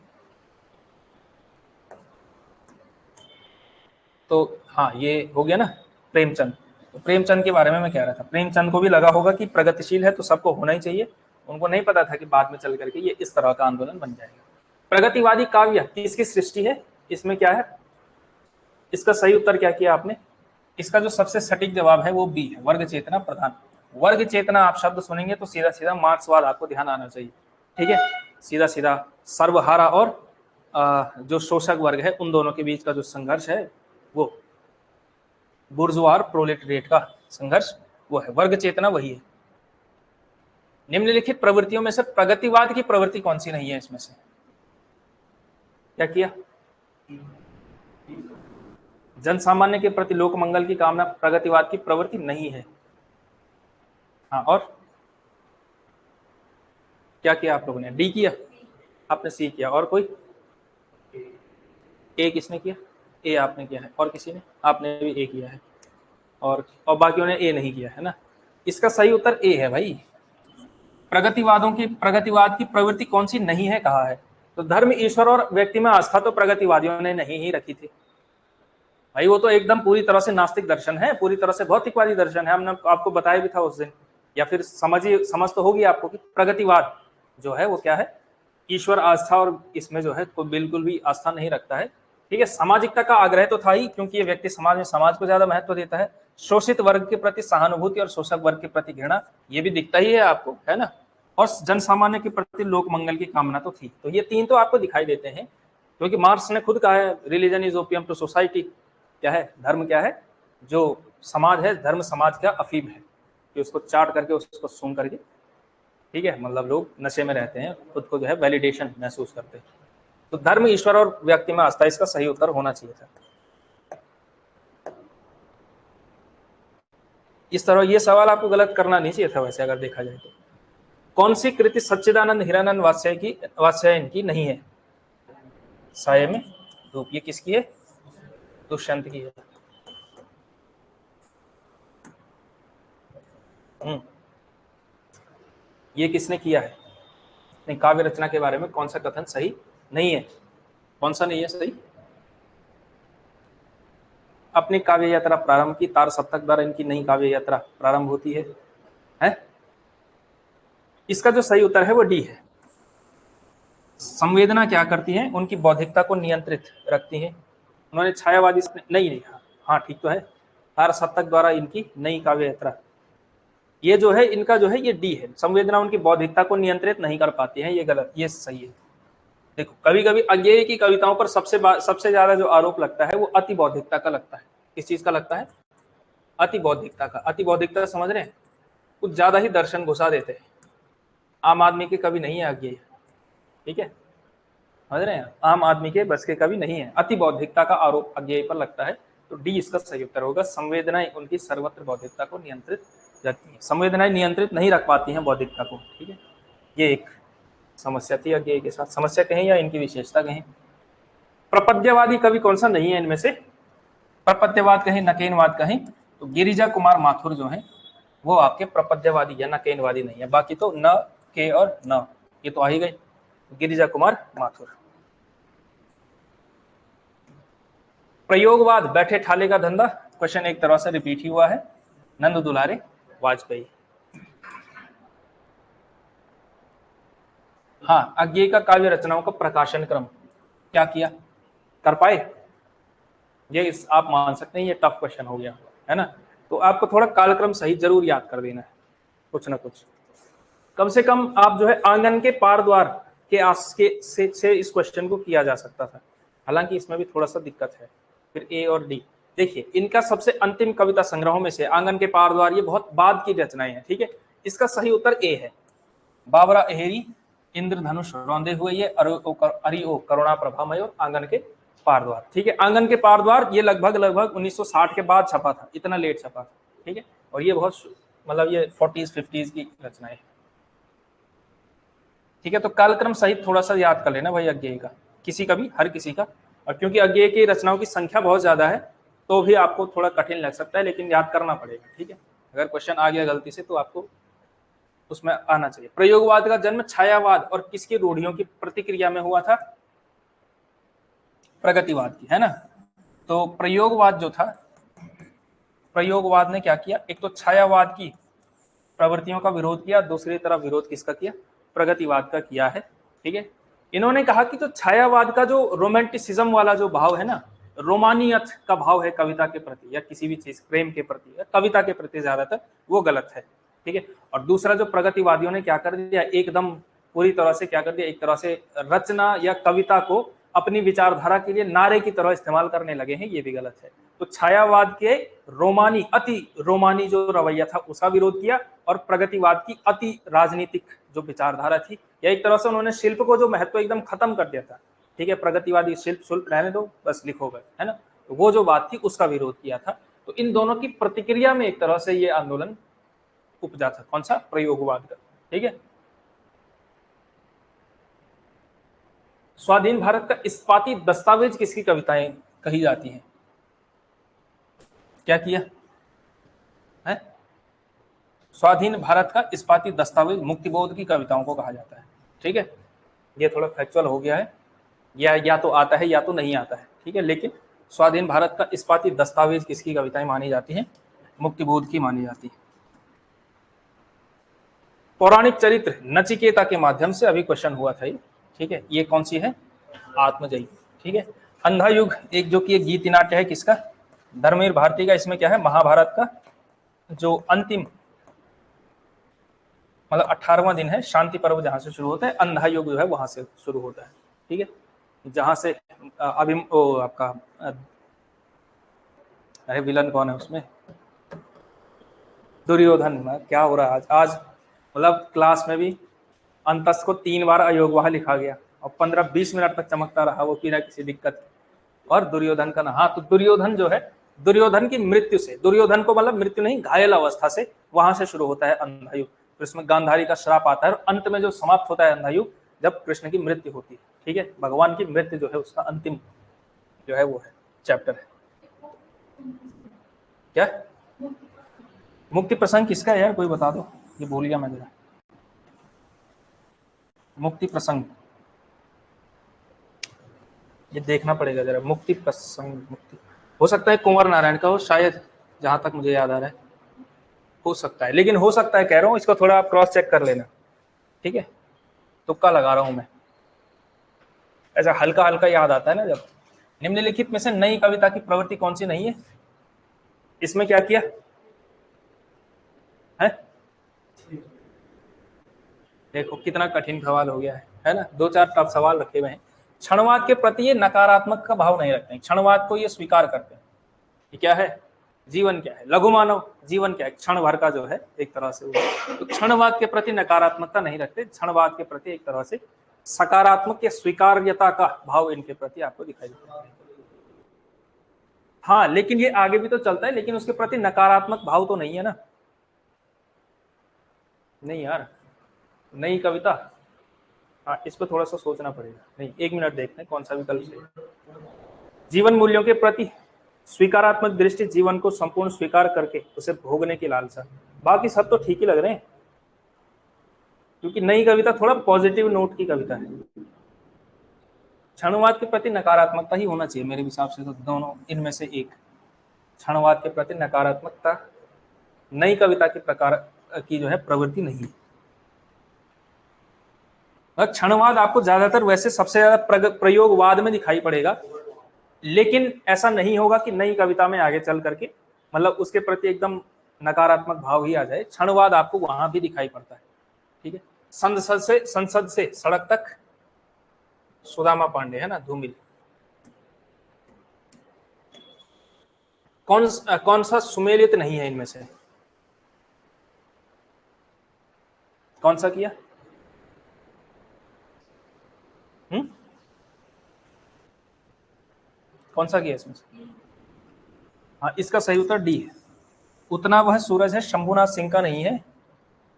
तो हाँ ये हो गया ना प्रेमचंद। तो प्रेमचंद के बारे में मैं कह रहा था, प्रेमचंद को भी लगा होगा कि प्रगतिशील है तो सबको होना ही चाहिए, उनको नहीं पता था कि बाद में चल करके ये इस तरह का आंदोलन बन जाएगा। प्रगतिवादी काव्य किसकी सृष्टि है? इसमें क्या है, इसका सही उत्तर क्या किया आपने? इसका जो सबसे सटीक जवाब है वो बी है, वर्ग चेतना प्रधान। वर्ग चेतना आप शब्द सुनेंगे तो सीधा सीधा मार्क्सवाद आपको ध्यान आना चाहिए। ठीक है, सीधा सीधा सर्वहारा और जो शोषक वर्ग है उन दोनों के बीच का जो संघर्ष है, वो बुर्जुआ और प्रोलेटरिएट का संघर्ष वो है, वर्ग चेतना वही है। निम्नलिखित प्रवृत्तियों में से प्रगतिवाद की प्रवृत्ति कौन सी नहीं है? इसमें से क्या किया? जन सामान्य के प्रति लोक मंगल की कामना प्रगतिवाद की प्रवृत्ति नहीं है। हाँ, और क्या किया आप लोगों ने? डी किया, आपने सी किया, और कोई? ए किसने किया? ए आपने किया है, और किसी ने? आपने भी ए किया है, और बाकियों ने ए नहीं किया है ना। इसका सही उत्तर ए है भाई। प्रगतिवाद की प्रवृत्ति कौन सी नहीं है कहा है? तो धर्म, ईश्वर और व्यक्ति में आस्था तो प्रगतिवादियों ने नहीं ही रखी थी भाई, वो तो एकदम पूरी तरह से नास्तिक दर्शन है, पूरी तरह से भौतिकवादी दर्शन है। हमने आपको बताया भी था उस दिन, या फिर समझ तो होगी आपको कि प्रगतिवाद जो है वो क्या है, ईश्वर आस्था और इसमें जो है कोई बिल्कुल भी आस्था नहीं रखता है। ठीक है, सामाजिकता का आग्रह तो था ही, क्योंकि ये व्यक्ति समाज में समाज को ज्यादा महत्व देता है। शोषित वर्ग के प्रति सहानुभूति और शोषक वर्ग के प्रति घृणा, ये भी दिखता ही है आपको, है ना। और जन सामान्य के प्रति लोक मंगल की कामना तो थी। तो ये तीन तो आपको दिखाई देते हैं, क्योंकि मार्क्स ने खुद कहा है religion is opium to society. क्या है धर्म? क्या है? जो समाज है, धर्म समाज का अफीम है, कि उसको चाट करके उसको सूंघ करके, ठीक है, मतलब लोग नशे में रहते हैं, खुद को जो है वैलिडेशन महसूस करते हैं। तो धर्म, ईश्वर और व्यक्ति में आस्था, इसका सही उत्तर होना चाहिए था। इस तरह ये सवाल आपको गलत करना नहीं चाहिए था वैसे अगर देखा जाए तो। कौन सी कृति सच्चिदानंद हिरानंद वात्स्यायन की नहीं है? साये में धूप, ये किसकी है? दुष्यंत की है। ये किसने किया है? नहीं, काव्य रचना के बारे में कौन सा कथन सही नहीं है? कौन सा नहीं है सही? अपनी काव्य यात्रा प्रारंभ की, तार सप्तक द्वारा इनकी नई काव्य यात्रा प्रारंभ होती है? इसका जो सही उत्तर है वो डी है। संवेदना क्या करती है, उनकी बौद्धिकता को नियंत्रित रखती है। उन्होंने छायावादी नहीं, हाँ ठीक तो है, हर शतक द्वारा इनकी नई काव्य यात्रा, ये जो है इनका जो है ये डी है, संवेदना उनकी बौद्धिकता को नियंत्रित नहीं कर पाती है, ये गलत, ये सही है। देखो कभी कभी अज्ञेय की कविताओं पर सबसे ज्यादा जो आरोप लगता है वो अति बौद्धिकता का लगता है। किस चीज का लगता है? अति बौद्धिकता का। अति बौद्धिकता समझ रहे हैं, कुछ ज्यादा ही दर्शन घुसा देते हैं। आम आदमी के कवि नहीं है अज्ञेय, ठीक है, समझ रहे हैं, आम आदमी के बस के कवि नहीं है। अति बौद्धिकता का आरोप अज्ञेय पर लगता है, तो डी इसका सही उत्तर होगा। संवेदनाएं उनकी सर्वत्र बौद्धिकता को नियंत्रित रखती है, संवेदनाएं नियंत्रित नहीं रख पाती हैं बौद्धिकता को, ठीक है। ये एक समस्या थी अज्ञेय के साथ, समस्या कहें या इनकी विशेषता कहें। प्रपद्यवादी कवि कौन सा नहीं है इनमें से? प्रपद्यवाद कहें, नकेनवाद कहें, तो गिरिजा कुमार माथुर जो है वो आपके प्रपद्यवादी या नकेनवादी नहीं है। बाकी तो न, के और न, ये तो आ ही गए। गिरिजा कुमार माथुर। प्रयोगवाद, बैठे ठाले का धंधा, क्वेश्चन एक तरह से रिपीट ही हुआ है, नंद दुलारे वाजपेयी। हाँ, अज्ञेय का काव्य रचनाओं का प्रकाशन क्रम क्या किया, कर पाए? ये आप मान सकते हैं ये टफ क्वेश्चन हो गया है ना, तो आपको थोड़ा कालक्रम सही जरूर याद कर देना है, कुछ ना कुछ। कम से कम आप जो है आंगन के पार द्वार के आस के से इस क्वेश्चन को किया जा सकता था, हालांकि इसमें भी थोड़ा सा दिक्कत है। फिर ए और डी, देखिए इनका सबसे अंतिम कविता संग्रहों में से आंगन के पार द्वार ये बहुत बाद की रचनाएं हैं, ठीक है। इसका सही उत्तर ए है। बाबरा अहेरी, इंद्रधनुष रौंदे हुए, ये अरिओ करुणा प्रभामय और आंगन के पार द्वार, ठीक है। आंगन के पार द्वार ये लगभग 1960 के बाद छपा था, इतना लेट छपा था, ठीक है। और ये बहुत मतलब ये 40s 50s की रचनाएं है, ठीक है। तो कालक्रम सहित थोड़ा सा याद कर लेना भाई अज्ञेय का, किसी का भी, हर किसी का। और क्योंकि अज्ञेय की रचनाओं की संख्या बहुत ज्यादा है तो भी आपको थोड़ा कठिन लग सकता है, लेकिन याद करना पड़ेगा, ठीक है। अगर क्वेश्चन आ गया गलती से तो आपको उसमें आना चाहिए। प्रयोगवाद का जन्म छायावाद और किसकी रूढ़ियों की प्रतिक्रिया में हुआ था? प्रगतिवाद की, है ना। तो प्रयोगवाद जो था, प्रयोगवाद ने क्या किया, एक तो छायावाद की प्रवृत्तियों का विरोध किया, दूसरी तरफ विरोध किसका किया? प्रगतिवाद का किया है, ठीक है। इन्होंने कहा कि जो छायावाद का जो रोमांटिसिज्म वाला जो भाव है ना, रोमानियत का भाव है कविता के प्रति या किसी भी चीज, प्रेम के प्रति या कविता के प्रति ज्यादातर, वो गलत है, ठीक है। और दूसरा जो प्रगतिवादियों ने क्या कर दिया, एकदम पूरी तरह से क्या कर दिया, एक तरह से रचना या कविता को अपनी विचारधारा के लिए नारे की तरह इस्तेमाल करने लगे हैं, ये भी गलत है। तो छायावाद के रोमानी, अति रोमानी जो रवैया था उसका विरोध किया, और प्रगतिवाद की अति राजनीतिक जो विचारधारा थी, या एक तरह से उन्होंने शिल्प को जो महत्व एकदम खत्म कर दिया था, ठीक है। प्रगतिवादी शिल्प रहने दो, बस लिखो गए, है ना, तो वो जो बात थी उसका विरोध किया था। तो इन दोनों की प्रतिक्रिया में एक तरह से ये आंदोलन उपजा था, कौन सा? प्रयोगवाद का, ठीक है। स्वाधीन भारत का इस्पाती दस्तावेज किसकी कविताएं कही जाती हैं? क्या किया है? स्वाधीन भारत का इस्पाती दस्तावेज मुक्तिबोध की कविताओं को कहा जाता है, ठीक है। ये थोड़ा फैक्चुअल हो गया है, या तो आता है या तो नहीं आता है, ठीक है। लेकिन स्वाधीन भारत का इस्पाती दस्तावेज किसकी कविताएं मानी जाती हैं? मुक्तिबोध की मानी जाती है। पौराणिक चरित्र नचिकेता के माध्यम से अभी क्वेश्चन हुआ था ये, ठीक है। ये कौन सी है? आत्मजयी, ठीक है। अंधा युग, एक जो कि एक गीति नाट्य है, किसका? धर्मवीर भारती का। इसमें क्या है? महाभारत का जो अंतिम मतलब 18वां दिन है, शांति पर्व जहां से शुरू होता है, अंधा युग जो है वहां से शुरू होता है, ठीक है। जहां से अभी आपका अरे विलन कौन है उसमें? दुर्योधन। क्या हो रहा है आज मतलब क्लास में भी अंतस को 3 बार अयोगवाह लिखा गया और 15-20 मिनट तक चमकता रहा वो बिना किसी दिक्कत। और दुर्योधन का ना, हाँ, तो दुर्योधन जो है, दुर्योधन की मृत्यु से, दुर्योधन को मतलब मृत्यु नहीं, घायल अवस्था से, वहां से शुरू होता है अंधा युग। फिर उसमें गांधारी का श्राप आता है और अंत में जो समाप्त होता है अंधा युग, जब कृष्ण की मृत्यु होती है, ठीक है। भगवान की मृत्यु जो है उसका अंतिम जो है वो है चैप्टर है। क्या मुक्ति प्रसंग किसका है यार, कोई बता दो, ये भूल गया मैं जरा। मुक्ति प्रसंग ये देखना पड़ेगा जरा, मुक्ति प्रसंग, मुक्ति हो सकता है कुंवर नारायण का हो शायद, जहां तक मुझे याद आ रहा है, हो सकता है, लेकिन हो सकता है कह रहा हूँ, इसको थोड़ा आप क्रॉस चेक कर लेना, ठीक है। तुक्का लगा रहा हूं मैं। ऐसा हल्का हल्का याद आता है ना जब। निम्नलिखित में से नई कविता की प्रवृत्ति कौन सी नहीं है? इसमें क्या किया है? देखो कितना कठिन सवाल हो गया है ना। दो चार टफ सवाल रखे हुए हैं। क्षणवाद के प्रति ये नकारात्मक का भाव नहीं रखते हैं, क्षणवाद को ये स्वीकार करते हैं। ये क्या है? जीवन क्या है? लघु मानव जीवन क्या है? क्षण भर का जो है एक तरह से वो। तो क्षणवाद के प्रति नकारात्मकता नहीं रखते, क्षणवाद के प्रति एक तरह से सकारात्मक या स्वीकार्यता का भाव इनके प्रति आपको दिखाई देता है। हाँ, लेकिन ये आगे भी तो चलता है, लेकिन उसके प्रति नकारात्मक भाव तो नहीं है ना। नहीं यार, नई कविता, हाँ इसको थोड़ा सा सोचना पड़ेगा। नहीं, एक मिनट देखते हैं कौन सा विकल्प सही। जीवन मूल्यों के प्रति स्वीकारात्मक दृष्टि, जीवन को संपूर्ण स्वीकार करके उसे भोगने की लालसा। बाकी सब तो ठीक ही लग रहे हैं, क्योंकि नई कविता थोड़ा पॉजिटिव नोट की कविता है। क्षणवाद के प्रति नकारात्मकता ही होना चाहिए मेरे हिसाब से, तो दोनों इनमें से एक। क्षणवाद के प्रति नकारात्मकता नई कविता के प्रकार की जो है प्रवृत्ति नहीं है। क्षणवाद आपको ज्यादातर वैसे सबसे ज्यादा प्रयोगवाद में दिखाई पड़ेगा, लेकिन ऐसा नहीं होगा कि नई कविता में आगे चल करके मतलब उसके प्रति एकदम नकारात्मक भाव ही आ जाए। क्षणवाद आपको वहां भी दिखाई पड़ता है। ठीक है, संसद से सड़क तक, सुदामा पांडे है ना, धूमिल। कौन सा सुमेलित नहीं है इनमें से? कौन सा किया? कौन सा किया इसमें से? हाँ, इसका सही उत्तर डी है। उतना वह सूरज है शंभुनाथ सिंह का नहीं है।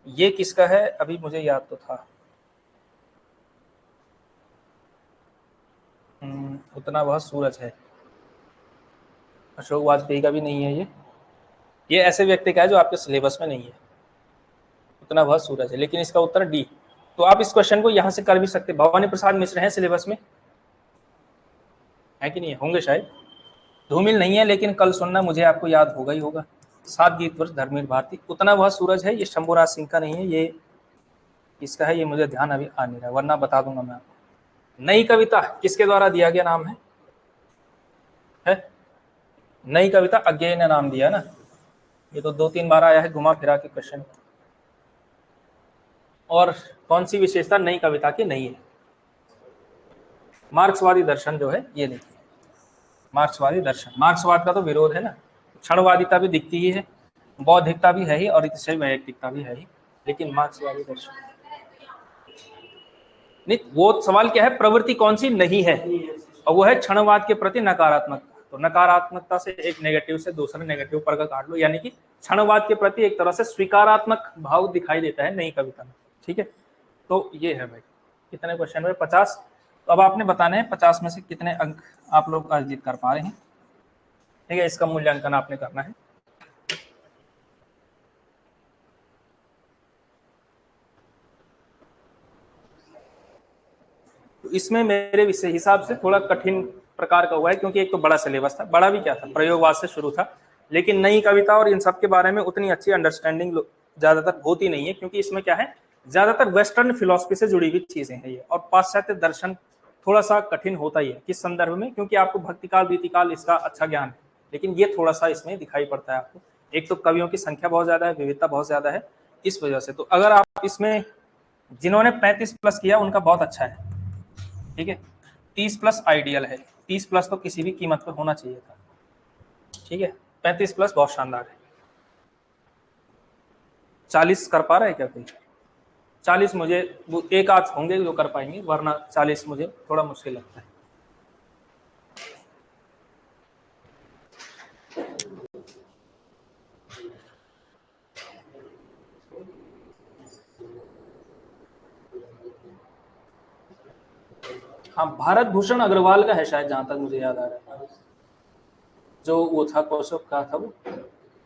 ये किसका है अभी मुझे याद तो था। उतना वह सूरज है, अशोक वाजपेयी का भी नहीं है। ये ऐसे व्यक्ति का है जो आपके सिलेबस में नहीं है। उतना वह सूरज है, लेकिन इसका उत्तर डी। तो आप इस क्वेश्चन को यहां से कर भी सकते। भवानी प्रसाद मिश्र हैं सिलेबस में, है कि नहीं? होंगे शायद। धूमिल नहीं है, लेकिन कल सुनना मुझे आपको याद होगा ही होगा। 7 गीत वर्ष धर्मवीर भारती। उतना वह सूरज है, ये शंभुराज सिंह का नहीं है। ये किसका है ये मुझे ध्यान अभी आ नहीं रहा, वरना बता दूंगा मैं आपको। नई कविता किसके द्वारा दिया गया नाम है? नई कविता अज्ञेय ने नाम दिया ना। ये तो 2-3 बार आया है घुमा फिरा के क्वेश्चन। और कौन सी विशेषता नई कविता की नहीं है? मार्क्सवादी दर्शन जो है ये नहीं है। मार्क्सवादी दर्शन, मार्क्सवाद का तो विरोध है ना। क्षणवादिता भी दिखती ही है, बौद्धिकता भी है ही, और इससे वैयक्तिकता भी है ही, लेकिन मार्क्सवादी दर्शन नहीं। वो सवाल क्या है, प्रवृत्ति कौन सी नहीं है, और वो है क्षणवाद के प्रति नकारात्मकता। तो नकारात्मकता से एक नेगेटिव से दूसरे नेगेटिव पर का काट लो, यानी कि क्षणवाद के प्रति एक तरह से स्वीकारात्मक भाव दिखाई देता है नई कविता में। ठीक है, तो ये है भाई। कितने क्वेश्चन हुए? 50। तो अब आपने बताने हैं 50 में से कितने अंक आप लोग अर्जित कर पा रहे हैं। ठीक है, इसका मूल्यांकन आपने करना है। तो इसमें मेरे हिसाब से थोड़ा कठिन प्रकार का हुआ है, क्योंकि एक तो बड़ा सिलेबस था। बड़ा भी क्या था, प्रयोगवाद से शुरू था, लेकिन नई कविता और इन सब के बारे में उतनी अच्छी अंडरस्टैंडिंग ज्यादातर होती नहीं है, क्योंकि इसमें क्या है, ज्यादातर वेस्टर्न फिलोसफी से जुड़ी हुई चीजें हैं ये, और पाश्चात्य दर्शन थोड़ा सा कठिन होता ही है। किस संदर्भ में? क्योंकि आपको भक्तिकाल रीतिकाल इसका अच्छा ज्ञान है, लेकिन ये थोड़ा सा इसमें दिखाई पड़ता है आपको। एक तो कवियों की संख्या बहुत ज्यादा है, विविधता बहुत ज्यादा है, इस वजह से। तो अगर आप इसमें जिन्होंने 35+ किया उनका बहुत अच्छा है। ठीक है, 30+ आइडियल है, 30+ तो किसी भी कीमत पर होना चाहिए था। ठीक है, 35+ बहुत शानदार है। 40 कर पा रहे हैं क्या कोई? 40 मुझे वो एक आध होंगे जो कर पाएंगे, वरना 40 मुझे थोड़ा मुश्किल लगता है। हाँ, भारत भूषण अग्रवाल का है शायद, जहां तक मुझे याद आ रहा है। जो वो था कौशक का था वो